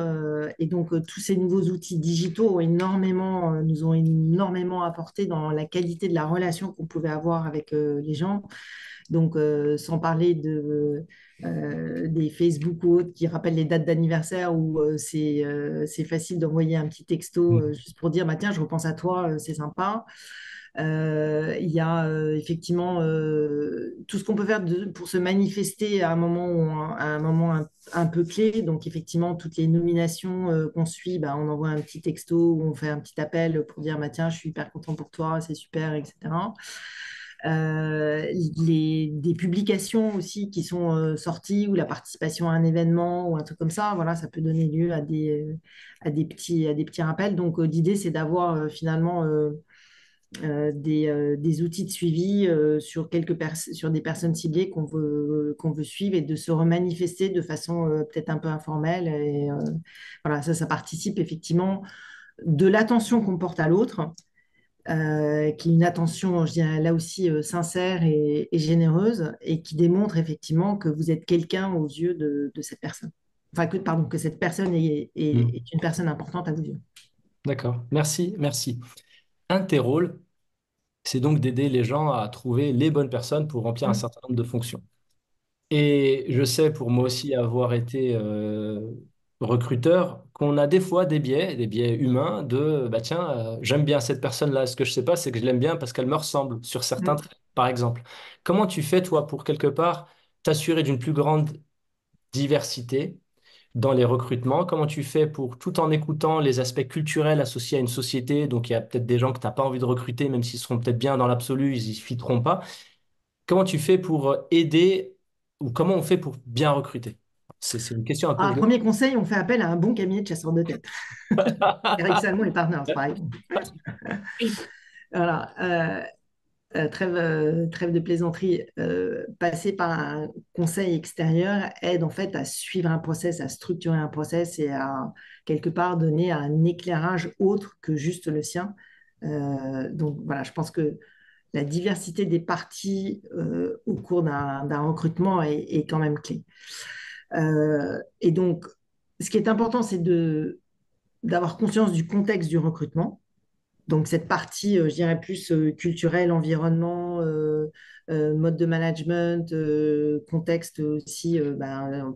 Et donc, tous ces nouveaux outils digitaux nous ont énormément apporté dans la qualité de la relation qu'on pouvait avoir avec les gens. Donc, sans parler des Facebook ou autres qui rappellent les dates d'anniversaire où c'est facile d'envoyer un petit texto juste pour dire, bah, tiens, je repense à toi, c'est sympa. Il y a effectivement tout ce qu'on peut faire pour se manifester à un moment, à un moment un peu clé. Donc, effectivement, toutes les nominations qu'on suit, bah, on envoie un petit texto ou on fait un petit appel pour dire bah, tiens, je suis hyper content pour toi, c'est super, etc. Des publications aussi qui sont sorties ou la participation à un événement ou un truc comme ça, voilà, ça peut donner lieu à des petits rappels. Donc, l'idée, c'est d'avoir finalement des outils de suivi sur des personnes ciblées qu'on veut suivre et de se remanifester de façon peut-être un peu informelle. Et voilà, ça participe effectivement de l'attention qu'on porte à l'autre, qui est une attention, je dirais là aussi, sincère et généreuse, et qui démontre effectivement que vous êtes quelqu'un aux yeux de cette personne. Enfin, pardon, que cette personne Hmm. est une personne importante à vos yeux. D'accord, merci, merci. Un de tes rôles, c'est donc d'aider les gens à trouver les bonnes personnes pour remplir un Mm. certain nombre de fonctions. Et je sais, pour moi aussi avoir été recruteur, qu'on a des fois des biais humains de, bah tiens, j'aime bien cette personne-là. Ce que je sais pas, c'est que je l'aime bien parce qu'elle me ressemble sur certains Mm. traits, par exemple. Comment tu fais, toi, pour quelque part t'assurer d'une plus grande diversité dans les recrutements? Comment tu fais pour, tout en écoutant les aspects culturels associés à une société, donc il y a peut-être des gens que tu n'as pas envie de recruter, même s'ils seront peut-être bien dans l'absolu, ils y fiteront pas. Comment tu fais pour aider, ou comment on fait pour bien recruter? C'est une question un peu Ah, globale. premier conseil, on fait appel à un bon cabinet de chasseurs de tête. Eric Salmon et Partners, par exemple. Voilà. Trêve de plaisanterie, passer par un conseil extérieur aide en fait à suivre un process, à structurer un process et à quelque part donner un éclairage autre que juste le sien. Donc voilà, je pense que la diversité des parties au cours d'un recrutement est quand même clé. Et donc, ce qui est important, c'est d'avoir conscience du contexte du recrutement. Donc, cette partie, je dirais plus culturelle, environnement, mode de management, contexte aussi,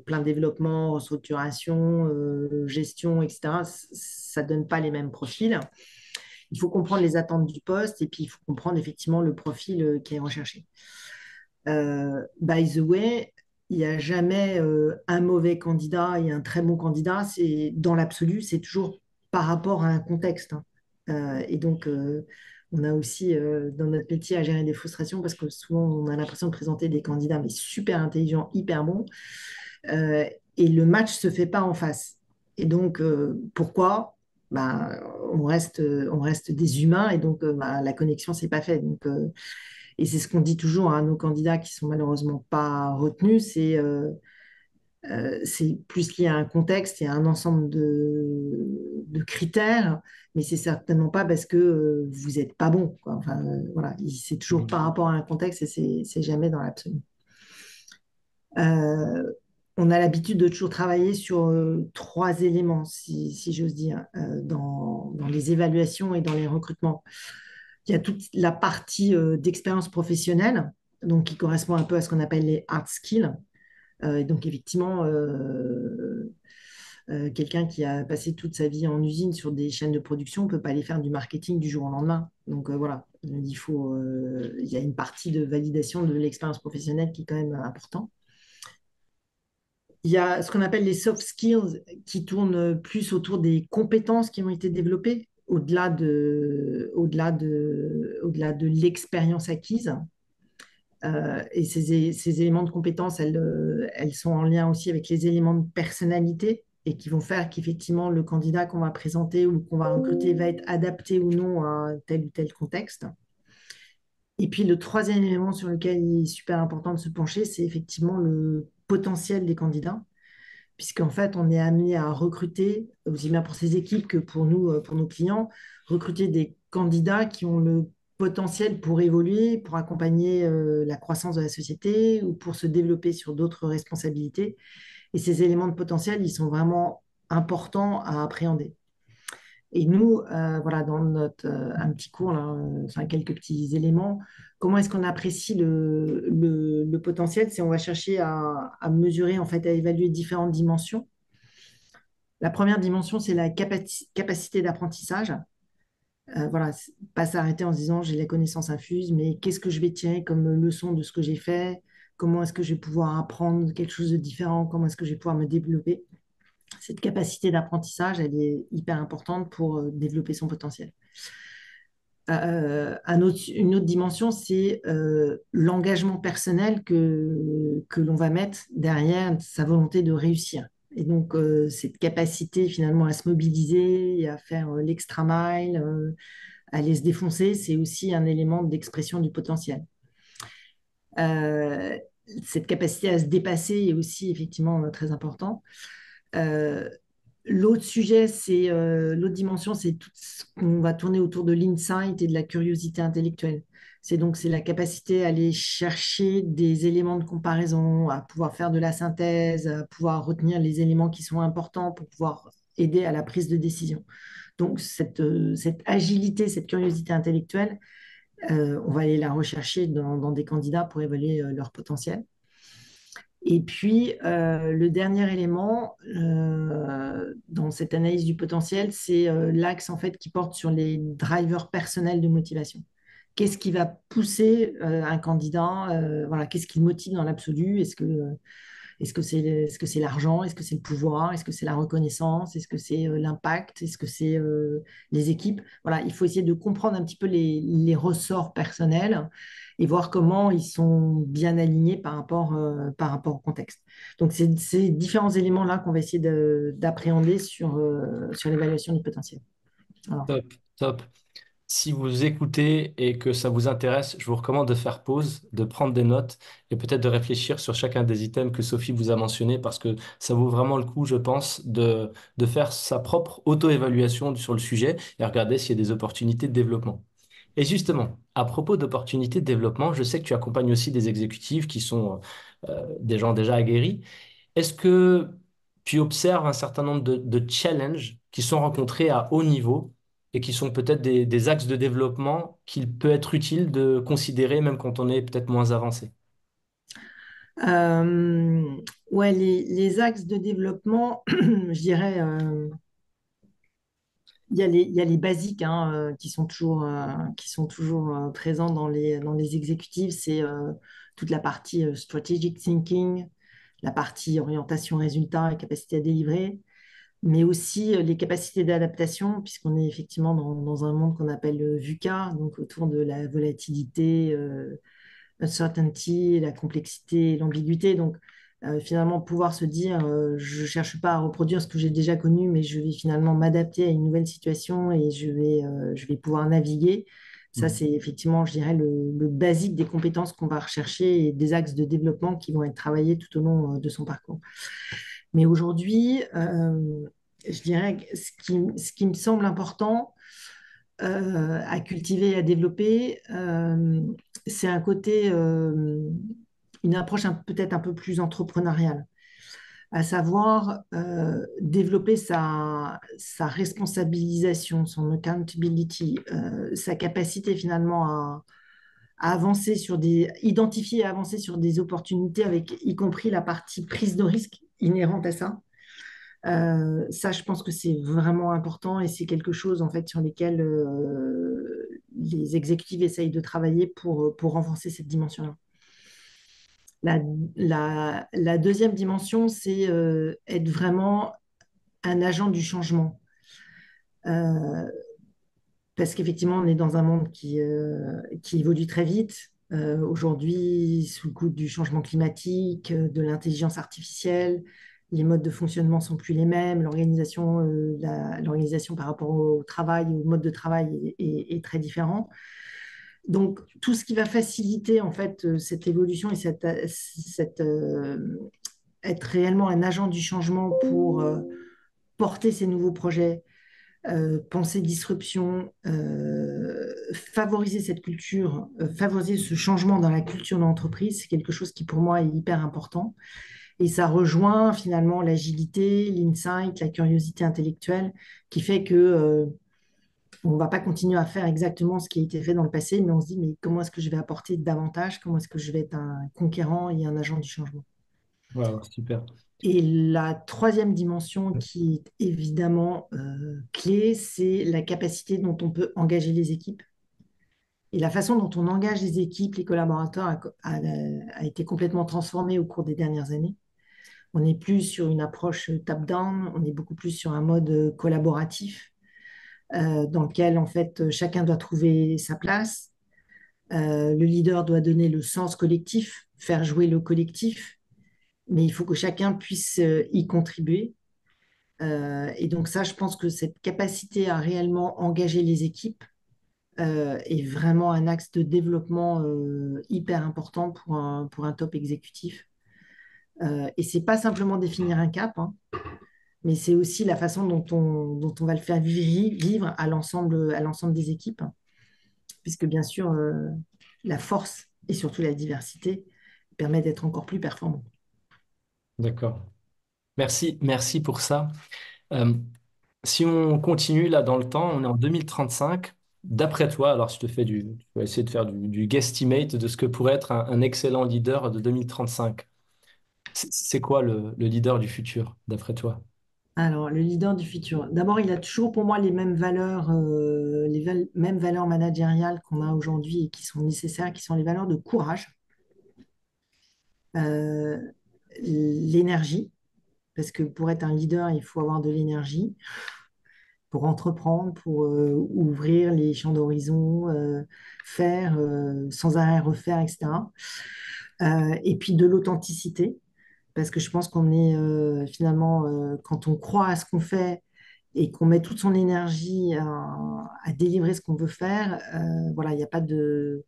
plein développement, restructuration, gestion, etc. Ça ne donne pas les mêmes profils. Il faut comprendre les attentes du poste et puis il faut comprendre effectivement le profil qui est recherché. By the way, il n'y a jamais un mauvais candidat et un très bon candidat. C'est dans l'absolu, c'est toujours par rapport à un contexte, hein. Et donc, on a aussi dans notre métier à gérer des frustrations parce que souvent, on a l'impression de présenter des candidats mais super intelligents, hyper bons, euh, et le match se fait pas en face. Et donc, pourquoi? Ben, on reste des humains et donc la connexion s'est pas faite. Donc, et c'est ce qu'on dit toujours à nos candidats qui sont malheureusement pas retenus, c'est plus lié à un contexte et à un ensemble de critères, mais c'est certainement pas parce que vous n'êtes pas bon, quoi. Enfin, voilà, c'est toujours par rapport à un contexte et c'est jamais dans l'absolu. Euh, on a l'habitude de toujours travailler sur trois éléments, si j'ose dire, dans les évaluations et dans les recrutements. Il y a toute la partie d'expérience professionnelle, donc qui correspond un peu à ce qu'on appelle les hard skills. Et donc effectivement, quelqu'un qui a passé toute sa vie en usine sur des chaînes de production ne peut pas aller faire du marketing du jour au lendemain. Donc voilà, il y a une partie de validation de l'expérience professionnelle qui est quand même important. Il y a ce qu'on appelle les soft skills qui tournent plus autour des compétences qui ont été développées au-delà de l'expérience acquise. Et ces éléments de compétences, elles sont en lien aussi avec les éléments de personnalité et qui vont faire qu'effectivement, le candidat qu'on va présenter ou qu'on va recruter va être adapté ou non à tel ou tel contexte. Et puis, le troisième élément sur lequel il est super important de se pencher, c'est effectivement le potentiel des candidats, puisqu'en fait, on est amené à recruter, aussi bien pour ses équipes que pour nous, pour nos clients, recruter des candidats qui ont le potentiel pour évoluer, pour accompagner la croissance de la société ou pour se développer sur d'autres responsabilités. Et ces éléments de potentiel, ils sont vraiment importants à appréhender. Et nous, voilà, dans notre un petit cours, là, enfin, quelques petits éléments, comment est-ce qu'on apprécie le potentiel? C'est on va chercher à mesurer, en fait, à évaluer différentes dimensions. La première dimension, c'est la capacité d'apprentissage. Voilà, pas s'arrêter en se disant j'ai les connaissances infuses, mais qu'est-ce que je vais tirer comme leçon de ce que j'ai fait? Comment est-ce que je vais pouvoir apprendre quelque chose de différent? Comment est-ce que je vais pouvoir me développer? Cette capacité d'apprentissage, elle est hyper importante pour développer son potentiel. Une autre dimension, c'est l'engagement personnel que l'on va mettre derrière sa volonté de réussir. Et donc, cette capacité finalement à se mobiliser et à faire l'extra mile, à aller se défoncer, c'est aussi un élément d'expression du potentiel. Euh, cette capacité à se dépasser est aussi effectivement très important. Euh, l'autre dimension, c'est tout ce qu'on va tourner autour de l'insight et de la curiosité intellectuelle. C'est la capacité à aller chercher des éléments de comparaison, à pouvoir faire de la synthèse, à pouvoir retenir les éléments qui sont importants pour pouvoir aider à la prise de décision. Donc cette agilité, cette curiosité intellectuelle, on va aller la rechercher dans des candidats pour évaluer leur potentiel. Et puis, le dernier élément dans cette analyse du potentiel, c'est l'axe en fait qui porte sur les drivers personnels de motivation. Qu'est-ce qui va pousser un candidat, voilà, qu'est-ce qui le motive dans l'absolu? Est-ce que c'est l'argent? Est-ce que c'est le pouvoir? Est-ce que c'est la reconnaissance? Est-ce que c'est l'impact? Est-ce que c'est les équipes? Voilà, il faut essayer de comprendre un petit peu les ressorts personnels et voir comment ils sont bien alignés par rapport au contexte. Donc, c'est ces différents éléments-là qu'on va essayer d'appréhender sur l'évaluation du potentiel. Alors, Top, top. Si vous écoutez et que ça vous intéresse, je vous recommande de faire pause, de prendre des notes et peut-être de réfléchir sur chacun des items que Sophie vous a mentionnés parce que ça vaut vraiment le coup, je pense, de faire sa propre auto-évaluation sur le sujet et regarder s'il y a des opportunités de développement. Et justement, à propos d'opportunités de développement, je sais que tu accompagnes aussi des exécutifs qui sont des gens déjà aguerris. Est-ce que tu observes un certain nombre de challenges qui sont rencontrés à haut niveau et qui sont peut-être des axes de développement qu'il peut être utile de considérer même quand on est peut-être moins avancé? Euh, ouais, les axes de développement, je dirais, il y a les basiques hein, qui sont toujours présents dans les exécutifs. C'est toute la partie strategic thinking, la partie orientation résultat et capacité à délivrer, mais aussi les capacités d'adaptation, puisqu'on est effectivement dans un monde qu'on appelle VUCA, donc autour de la volatilité, uncertainty, la complexité, l'ambiguïté. Donc, finalement, pouvoir se dire, je ne cherche pas à reproduire ce que j'ai déjà connu, mais je vais finalement m'adapter à une nouvelle situation et je vais pouvoir naviguer. Ça, Mhm. c'est effectivement, je dirais, le basique des compétences qu'on va rechercher et des axes de développement qui vont être travaillés tout au long de son parcours. Mais aujourd'hui, je dirais que ce qui me semble important, à cultiver et à développer, c'est un côté, une approche peut-être un peu plus entrepreneuriale, à savoir développer sa responsabilisation, son accountability, sa capacité finalement à avancer sur identifier et avancer sur des opportunités avec y compris la partie prise de risque inhérente à ça. Ça, je pense que c'est vraiment important et c'est quelque chose en fait sur lesquels les exécutifs essayent de travailler pour renforcer cette dimension-là. La, la deuxième dimension, c'est être vraiment un agent du changement. Euh, Parce qu'effectivement, on est dans un monde qui évolue très vite. Aujourd'hui, sous le coup du changement climatique, de l'intelligence artificielle, les modes de fonctionnement sont plus les mêmes, l'organisation par rapport au travail, au mode de travail est très différent. Donc, tout ce qui va faciliter en fait cette évolution et être réellement un agent du changement pour porter ces nouveaux projets, penser disruption, favoriser cette culture, favoriser ce changement dans la culture de l'entreprise, c'est quelque chose qui pour moi est hyper important. Et ça rejoint finalement l'agilité, l'insight, la curiosité intellectuelle, qui fait que on ne va pas continuer à faire exactement ce qui a été fait dans le passé, mais on se dit mais comment est-ce que je vais apporter davantage, comment est-ce que je vais être un conquérant et un agent du changement. Wow, super. Et la troisième dimension qui est évidemment clé, c'est la capacité dont on peut engager les équipes. Et la façon dont on engage les équipes, les collaborateurs, a été complètement transformée au cours des dernières années. On n'est plus sur une approche top-down, on est beaucoup plus sur un mode collaboratif, dans lequel en fait chacun doit trouver sa place. Le leader doit donner le sens collectif, faire jouer le collectif, mais il faut que chacun puisse y contribuer. Et donc ça, je pense que cette capacité à réellement engager les équipes est vraiment un axe de développement hyper important pour un top exécutif. Et c'est pas simplement définir un cap, hein, mais c'est aussi la façon dont on va le faire vivre à l'ensemble des équipes, hein, puisque bien sûr, la force et surtout la diversité permet d'être encore plus performant. D'accord. Merci, merci pour ça. Euh, Si on continue là dans le temps, on est en 2035. D'après toi, alors je vais essayer de faire du guesstimate de ce que pourrait être un excellent leader de 2035. C'est quoi le leader du futur, d'après toi? Alors, le leader du futur. D'abord, il a toujours pour moi les mêmes valeurs, mêmes valeurs managériales qu'on a aujourd'hui et qui sont nécessaires, qui sont les valeurs de courage, euh, l'énergie, parce que pour être un leader, il faut avoir de l'énergie pour entreprendre, pour ouvrir les champs d'horizon, faire sans arrêt refaire, etc. Et puis de l'authenticité, parce que je pense qu'on est finalement, quand on croit à ce qu'on fait, et qu'on met toute son énergie à délivrer ce qu'on veut faire, voilà, il y a pas de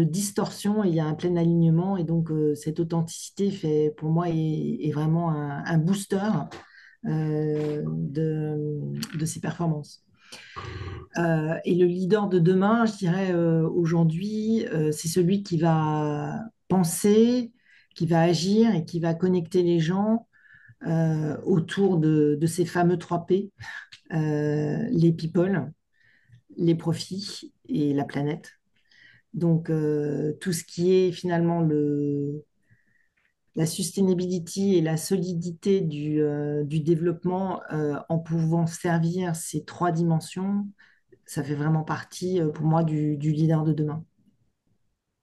distorsion, il y a un plein alignement. Et donc, cette authenticité fait, pour moi, est vraiment un booster de ses performances. Et le leader de demain, je dirais aujourd'hui, c'est celui qui va penser, qui va agir et qui va connecter les gens autour de ces fameux 3 P, les people, les profits et la planète. Donc, tout ce qui est finalement la sustainability et la solidité du développement en pouvant servir ces 3 dimensions, ça fait vraiment partie pour moi du leader de demain.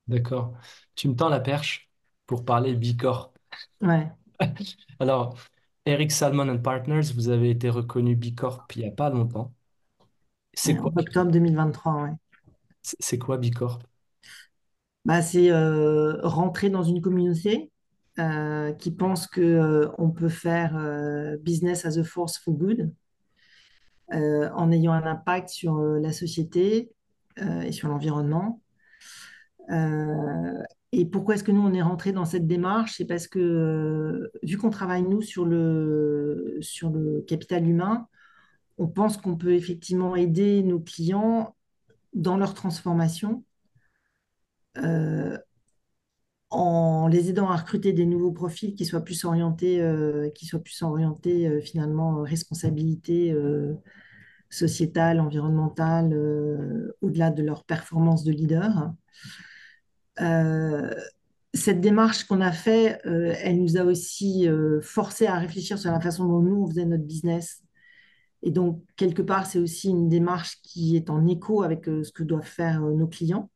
D'accord. Tu me tends la perche pour parler Bicor. Ouais, Alors, Eric Salmon and Partners, vous avez été reconnu Bicorp il n'y a pas longtemps. C'est ouais, en quoi Bicorp? octobre 2023, ouais. C'est quoi Bicorp? Bah, c'est rentrer dans une communauté qui pense que on peut faire business as a force for good en ayant un impact sur la société et sur l'environnement. Euh, et pourquoi est-ce que nous, on est rentré dans cette démarche? C'est parce que, vu qu'on travaille, nous, sur le capital humain, on pense qu'on peut effectivement aider nos clients dans leur transformation euh, en les aidant à recruter des nouveaux profils qui soient plus orientés finalement responsabilité sociétale, environnementale, au-delà de leur performance de leader. Euh, Cette démarche qu'on a fait, elle nous a aussi forcé à réfléchir sur la façon dont nous, on faisait notre business. Et donc, quelque part, c'est aussi une démarche qui est en écho avec ce que doivent faire nos clients.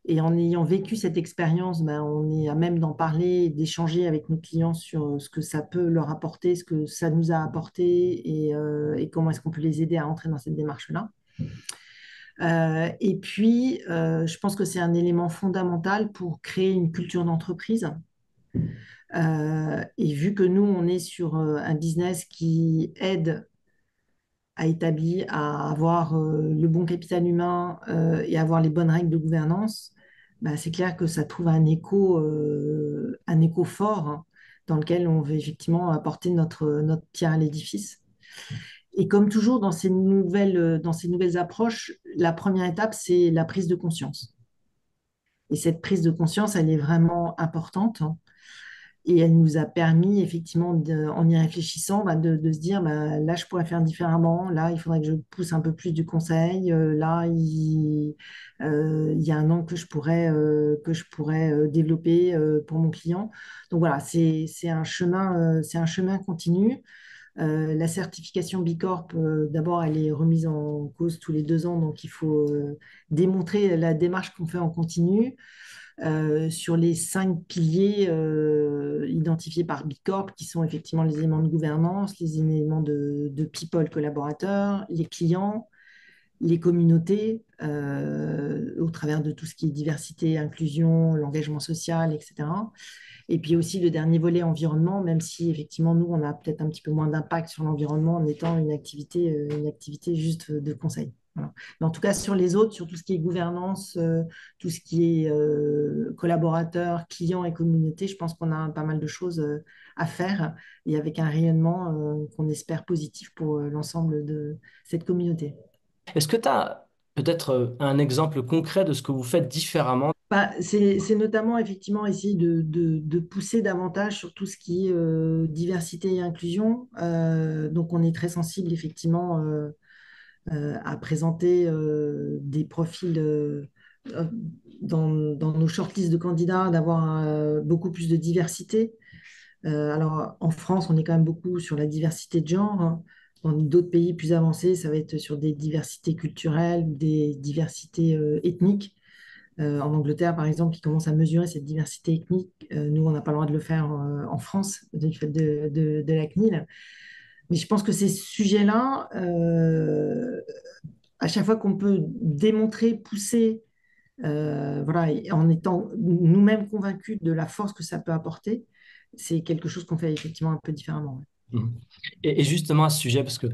Et en ayant vécu cette expérience, ben, on est à même d'en parler, d'échanger avec nos clients sur ce que ça peut leur apporter, ce que ça nous a apporté et comment est-ce qu'on peut les aider à entrer dans cette démarche-là. Et puis, je pense que c'est un élément fondamental pour créer une culture d'entreprise. Et vu que nous, on est sur un business qui aide à établir, à avoir le bon capital humain et avoir les bonnes règles de gouvernance, bah, c'est clair que ça trouve un écho fort hein, dans lequel on veut effectivement apporter notre pierre à l'édifice. Et comme toujours dans ces nouvelles approches, la première étape, c'est la prise de conscience. Et cette prise de conscience, elle est vraiment importante. Hein. Et elle nous a permis, effectivement, en y réfléchissant, bah, de se dire, bah, là, je pourrais faire différemment. Là, il faudrait que je pousse un peu plus du conseil. Là, il y a un angle que je pourrais développer pour mon client. Donc voilà, c'est un chemin continu. La certification Bicorp, d'abord, elle est remise en cause tous les 2 ans, donc il faut démontrer la démarche qu'on fait en continu sur les 5 piliers identifiés par Bicorp, qui sont effectivement les éléments de gouvernance, les éléments de people collaborateurs, les clients, les communautés, au travers de tout ce qui est diversité, inclusion, l'engagement social, etc. Et puis aussi le dernier volet environnement, même si effectivement nous, on a peut-être un petit peu moins d'impact sur l'environnement en étant une activité juste de conseil. Voilà. Mais en tout cas, sur les autres, sur tout ce qui est gouvernance, tout ce qui est collaborateurs, clients et communauté, je pense qu'on a pas mal de choses à faire et avec un rayonnement qu'on espère positif pour l'ensemble de cette communauté. Est-ce que tu as peut-être un exemple concret de ce que vous faites différemment? Bah, c'est notamment effectivement essayer de pousser davantage sur tout ce qui est diversité et inclusion. Donc on est très sensible effectivement à présenter des profils euh, dans nos shortlists de candidats, d'avoir beaucoup plus de diversité. Alors en France, on est quand même beaucoup sur la diversité de genre. Hein. Dans d'autres pays plus avancés, ça va être sur des diversités culturelles, des diversités ethniques. En Angleterre, par exemple, ils commencent à mesurer cette diversité ethnique. Nous, on n'a pas le droit de le faire en France, du fait de la CNIL. Mais je pense que ces sujets-là, à chaque fois qu'on peut démontrer, pousser, voilà, et en étant nous-mêmes convaincus de la force que ça peut apporter, c'est quelque chose qu'on fait effectivement un peu différemment. Mhm. Et justement à ce sujet, parce que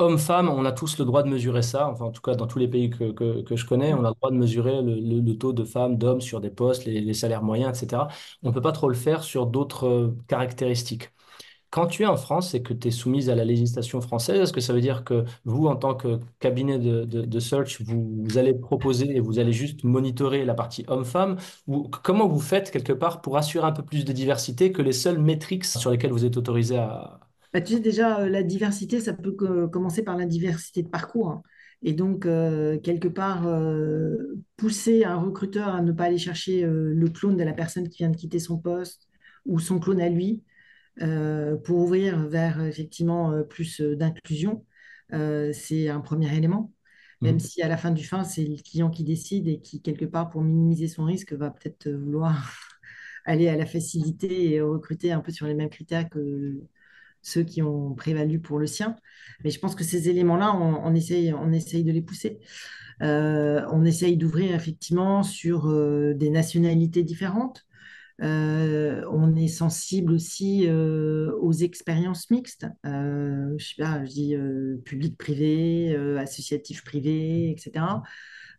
Homme-femme, on a tous le droit de mesurer ça. Enfin, en tout cas, dans tous les pays que je connais, on a le droit de mesurer le taux de femmes, d'hommes sur des postes, les salaires moyens, etc. On ne peut pas trop le faire sur d'autres caractéristiques. Quand tu es en France et que tu es soumise à la législation française, est-ce que ça veut dire que vous, en tant que cabinet de search, vous allez proposer et vous allez juste monitorer la partie homme-femme? Ou comment vous faites quelque part pour assurer un peu plus de diversité que les seules métriques sur lesquelles vous êtes autorisé à... Bah, tu sais, déjà, la diversité, ça peut commencer par la diversité de parcours, hein. Et donc, quelque part, pousser un recruteur à ne pas aller chercher le clone de la personne qui vient de quitter son poste ou son clone à lui, pour ouvrir vers effectivement plus d'inclusion, c'est un premier élément. Même Mhm. si à la fin du fin, c'est le client qui décide et qui, quelque part, pour minimiser son risque, va peut-être vouloir aller à la facilité et recruter un peu sur les mêmes critères que ceux qui ont prévalu pour le sien. Mais je pense que ces éléments-là, on essaye de les pousser. On essaye d'ouvrir effectivement sur des nationalités différentes. On est sensible aussi aux expériences mixtes. Je sais pas, je dis public-privé, associatif-privé, etc.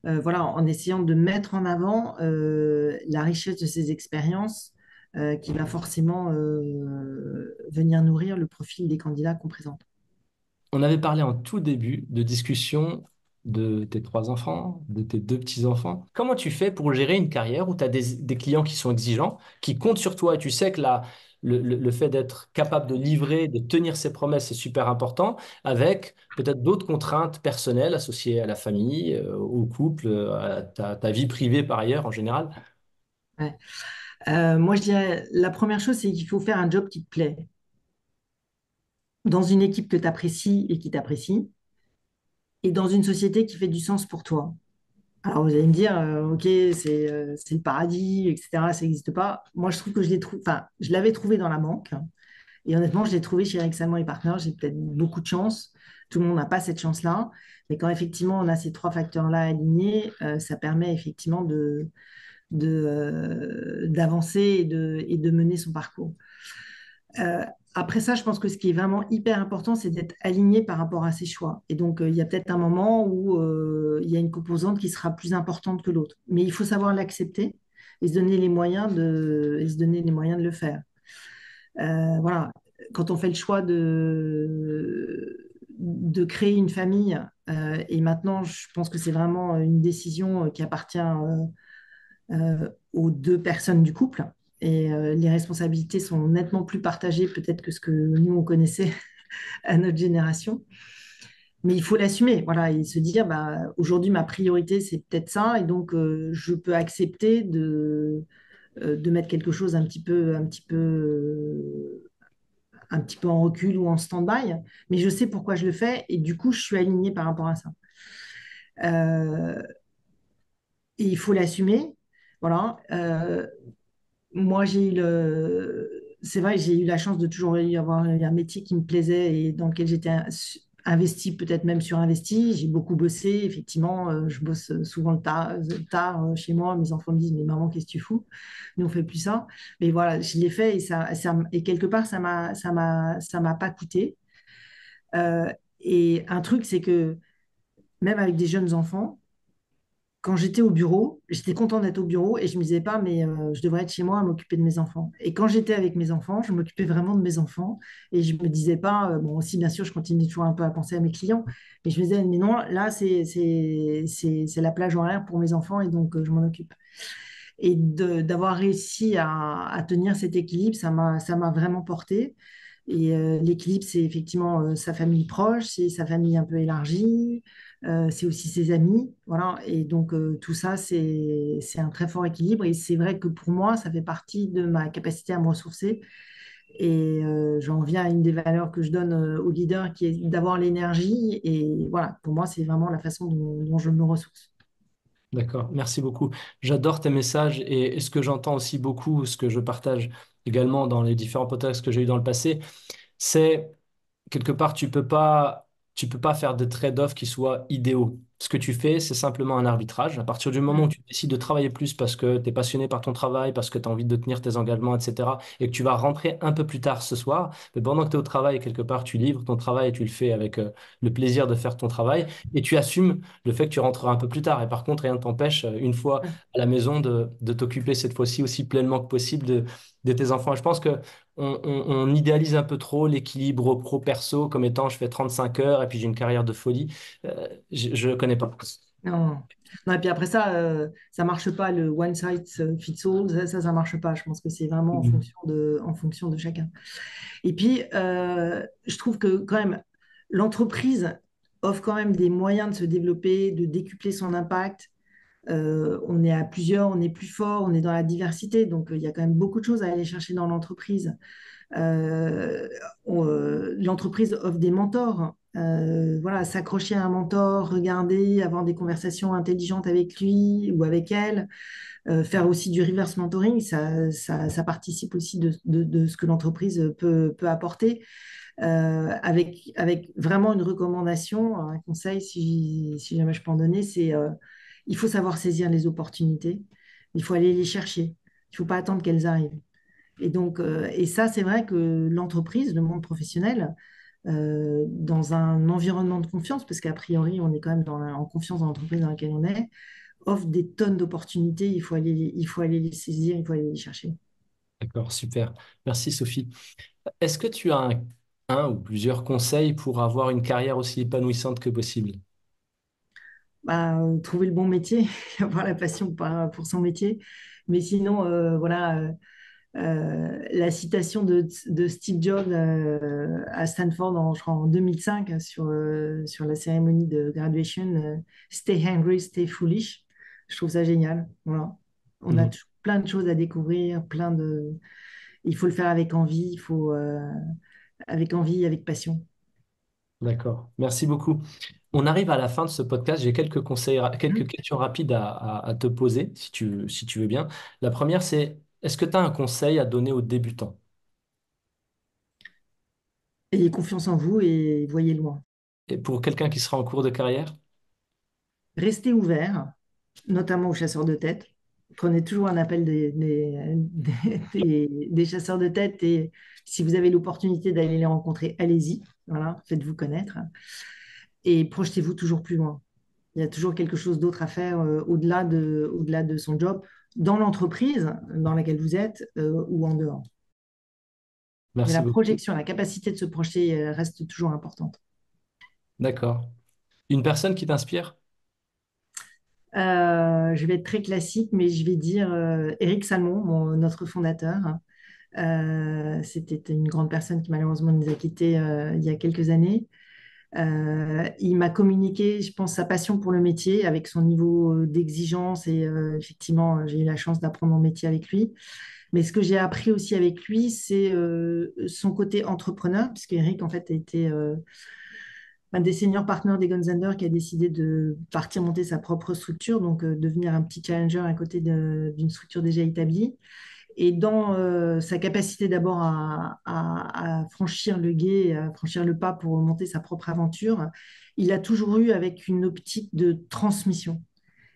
Voilà, en essayant de mettre en avant la richesse de ces expériences qui va forcément venir nourrir le profil des candidats qu'on présente. On avait parlé en tout début de discussion de tes trois enfants, de tes deux petits-enfants. Comment tu fais pour gérer une carrière où tu as des clients qui sont exigeants, qui comptent sur toi et tu sais que le fait d'être capable de livrer, de tenir ses promesses, c'est super important, avec peut-être d'autres contraintes personnelles associées à la famille, au couple, à ta vie privée par ailleurs en général? Ouais. Moi, je dirais, la première chose, c'est qu'il faut faire un job qui te plaît, dans une équipe que tu apprécies et qui t'apprécie, et dans une société qui fait du sens pour toi. Alors, vous allez me dire, OK, c'est le paradis, etc., ça n'existe pas. Moi, je trouve que enfin, je l'avais trouvé dans la banque. Et honnêtement, je l'ai trouvé chez Eric Salmon et Partners. J'ai peut-être beaucoup de chance. Tout le monde n'a pas cette chance-là. Mais quand effectivement on a ces trois facteurs-là alignés, ça permet effectivement d'avancer et de mener son parcours. Euh, Après ça, je pense que ce qui est vraiment hyper important, c'est d'être aligné par rapport à ses choix. Et donc, il y a peut-être un moment où il y a une composante qui sera plus importante que l'autre. Mais il faut savoir l'accepter et se donner les moyens de le faire. Voilà, quand on fait le choix de créer une famille, et maintenant, je pense que c'est vraiment une décision qui appartient aux deux personnes du couple. Et les responsabilités sont nettement plus partagées peut-être que ce que nous, on connaissait à notre génération. Mais il faut l'assumer, voilà, et se dire, bah, aujourd'hui, ma priorité, c'est peut-être ça, et donc je peux accepter de mettre quelque chose un petit peu en recul ou en stand-by, mais je sais pourquoi je le fais, et du coup, je suis alignée par rapport à ça. Euh, et il faut l'assumer, voilà. Moi, c'est vrai, j'ai eu la chance de toujours avoir un métier qui me plaisait et dans lequel j'étais investie, peut-être même surinvestie. J'ai beaucoup bossé, effectivement. Je bosse souvent tard chez moi. Mes enfants me disent, mais maman, qu'est-ce que tu fous? Nous, on fait plus ça. Mais voilà, je l'ai fait et quelque part, ça m'a pas coûté. Euh, et un truc, c'est que même avec des jeunes enfants, quand j'étais au bureau, j'étais contente d'être au bureau et je me disais pas, mais je devrais être chez moi à m'occuper de mes enfants. Et quand j'étais avec mes enfants, je m'occupais vraiment de mes enfants et je me disais pas, bon, aussi, bien sûr, je continue toujours un peu à penser à mes clients, mais je me disais, mais non, là, c'est la plage horaire pour mes enfants et donc je m'en occupe. Et d'avoir réussi à tenir cet équilibre, ça m'a vraiment porté. Et l'équilibre, c'est effectivement sa famille proche, c'est sa famille un peu élargie, c'est aussi ses amis. Voilà. Et donc, tout ça, c'est un très fort équilibre. Et c'est vrai que pour moi, ça fait partie de ma capacité à me ressourcer. Et j'en viens à une des valeurs que je donne aux leaders, qui est d'avoir l'énergie. Et voilà, pour moi, c'est vraiment la façon dont je me ressource. D'accord, merci beaucoup. J'adore tes messages et ce que j'entends aussi beaucoup, ce que je partage également dans les différents podcasts que j'ai eu dans le passé, c'est quelque part, tu peux pas faire de trade-off qui soient idéaux. ce que tu fais, c'est simplement un arbitrage. À partir du moment où Mm. tu décides de travailler plus parce que tu es passionné par ton travail, parce que tu as envie de tenir tes engagements, etc., et que tu vas rentrer un peu plus tard ce soir, mais pendant que tu es au travail, quelque part, tu livres ton travail et tu le fais avec le plaisir de faire ton travail, et tu assumes le fait que tu rentreras un peu plus tard. Et par contre, rien ne t'empêche, une fois à la maison, de t'occuper cette fois-ci aussi pleinement que possible de tes enfants. Et je pense que on idéalise un peu trop l'équilibre pro-perso comme étant je fais 35 heures et puis j'ai une carrière de folie. Je ne connais pas. Non. Non, et puis après ça, ça marche pas, le one size fits all, ça marche pas. Je pense que c'est vraiment Mhm. en fonction de chacun. Et puis, je trouve que quand même, l'entreprise offre quand même des moyens de se développer, de décupler son impact. On est à plusieurs, on est plus fort, on est dans la diversité, donc il y a quand même beaucoup de choses à aller chercher dans l'entreprise. Euh, L'entreprise offre des mentors. Voilà, s'accrocher à un mentor, regarder, avoir des conversations intelligentes avec lui ou avec elle, faire aussi du reverse mentoring, ça participe aussi de ce que l'entreprise peut apporter, avec vraiment une recommandation, un conseil, si jamais je peux en donner, c'est il faut savoir saisir les opportunités, il faut aller les chercher, il ne faut pas attendre qu'elles arrivent. Et donc, et ça, c'est vrai que l'entreprise, le monde professionnel, dans un environnement de confiance, parce qu'a priori, on est quand même en confiance dans l'entreprise dans laquelle on est, offre des tonnes d'opportunités. Il faut aller les saisir, il faut aller les chercher. D'accord, super. Merci Sophie. Est-ce que tu as un ou plusieurs conseils pour avoir une carrière aussi épanouissante que possible? Bah, trouver le bon métier, avoir la passion pour son métier. Mais sinon, voilà, la citation de Steve Jobs à Stanford je crois, en 2005 sur la cérémonie de graduation, Stay hungry, stay foolish. Je trouve ça génial. Voilà. On a Mhm. toujours plein de choses à découvrir, il faut le faire avec envie, avec envie, avec passion. D'accord, merci beaucoup. On arrive à la fin de ce podcast. J'ai quelques conseils, quelques Mhm. questions rapides à te poser, si tu veux bien. La première, c'est, est-ce que tu as un conseil à donner aux débutants? Ayez confiance en vous et voyez loin. Et pour quelqu'un qui sera en cours de carrière? Restez ouvert, notamment aux chasseurs de tête. Prenez toujours un appel des chasseurs de tête et si vous avez l'opportunité d'aller les rencontrer, allez-y. Voilà, faites-vous connaître et projetez-vous toujours plus loin. Il y a toujours quelque chose d'autre à faire au-delà de son job, dans l'entreprise dans laquelle vous êtes ou en dehors. Mais Merci la beaucoup. projection, la capacité de se projeter reste toujours importante. D'accord. Une personne qui t'inspire? Je vais être très classique, mais je vais dire Éric Salmon, notre fondateur. C'était une grande personne qui malheureusement nous a quittés il y a quelques années. Il m'a communiqué, je pense, sa passion pour le métier avec son niveau d'exigence et effectivement, j'ai eu la chance d'apprendre mon métier avec lui. Mais ce que j'ai appris aussi avec lui, c'est son côté entrepreneur, puisque Eric, en fait, a été un des seniors partners des Gonzander qui a décidé de partir monter sa propre structure, donc devenir un petit challenger à côté d'une structure déjà établie. Et dans sa capacité d'abord à franchir le gué, à franchir le pas pour monter sa propre aventure, il a toujours eu avec une optique de transmission.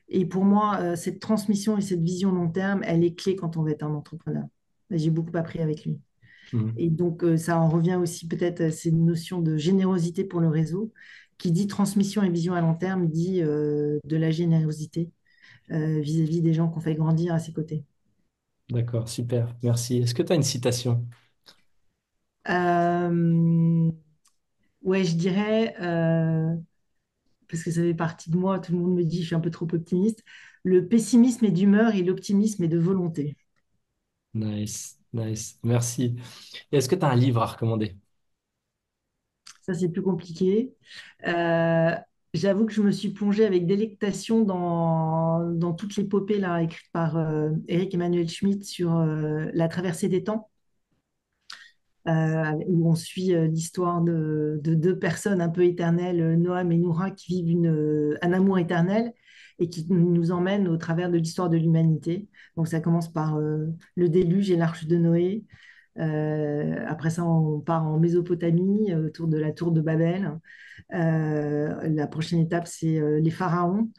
Et pour moi, cette transmission et cette vision long terme, elle est clé quand on veut être un entrepreneur. J'ai beaucoup appris avec lui. Mhm. Et donc, ça en revient aussi peut-être à cette notion de générosité pour le réseau. Qui dit transmission et vision à long terme dit de la générosité vis-à-vis des gens qu'on fait grandir à ses côtés. D'accord, super, merci. Est-ce que tu as une citation? Euh, ouais, je dirais, parce que ça fait partie de moi, tout le monde me dit que je suis un peu trop optimiste, le pessimisme est d'humeur et l'optimisme est de volonté. Nice, nice, merci. Et est-ce que tu as un livre à recommander? Ça, c'est plus compliqué. Euh, J'avoue que je me suis plongée avec délectation dans toute l'épopée là, écrite par Éric Emmanuel Schmitt sur la traversée des temps, où on suit l'histoire de deux personnes un peu éternelles, Noam et Noura, qui vivent un amour éternel et qui nous emmènent au travers de l'histoire de l'humanité. Donc ça commence par le déluge et l'arche de Noé, Après ça, on part en Mésopotamie, autour de la tour de Babel. La prochaine étape, c'est les pharaons.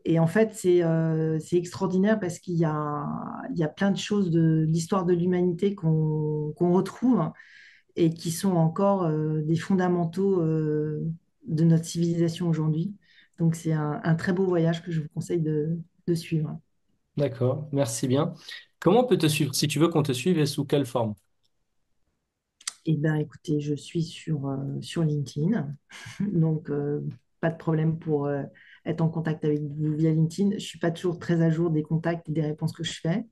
Et en fait, c'est extraordinaire parce il y a plein de choses de l'histoire de l'humanité qu'on retrouve et qui sont encore des fondamentaux de notre civilisation aujourd'hui. Donc, c'est un très beau voyage que je vous conseille de suivre. D'accord, merci bien. Comment on peut te suivre? Si tu veux qu'on te suive, et sous quelle forme? Eh bien, écoutez, je suis sur LinkedIn, donc pas de problème pour être en contact avec vous via LinkedIn. Je ne suis pas toujours très à jour des contacts et des réponses que je fais.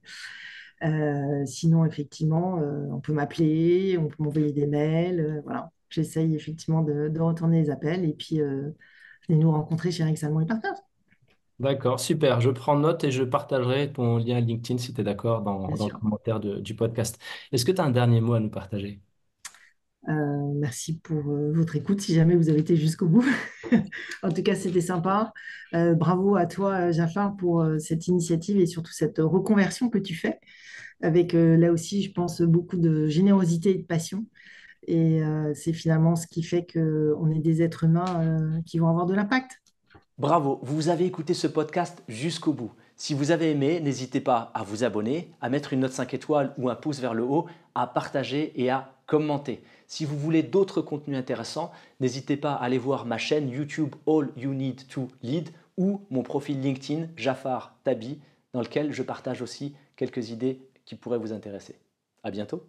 Sinon, effectivement, on peut m'appeler, on peut m'envoyer des mails. Voilà. J'essaye effectivement de retourner les appels et puis venez nous rencontrer chez Eric Salmon et Partners, D'accord, super. Je prends note et je partagerai ton lien LinkedIn si tu es d'accord bien dans le sûr. commentaire du podcast. Est-ce que tu as un dernier mot à nous partager? Merci pour votre écoute, si jamais vous avez été jusqu'au bout. En tout cas, c'était sympa. Bravo à toi, Jafar, pour cette initiative et surtout cette reconversion que tu fais, avec là aussi, je pense, beaucoup de générosité et de passion. Et c'est finalement ce qui fait qu'on est des êtres humains qui vont avoir de l'impact. Bravo, vous avez écouté ce podcast jusqu'au bout. Si vous avez aimé, n'hésitez pas à vous abonner, à mettre une note 5 étoiles ou un pouce vers le haut, à partager et à commenter. Si vous voulez d'autres contenus intéressants, n'hésitez pas à aller voir ma chaîne YouTube All You Need to Lead ou mon profil LinkedIn Jafar Tabi dans lequel je partage aussi quelques idées qui pourraient vous intéresser. À bientôt.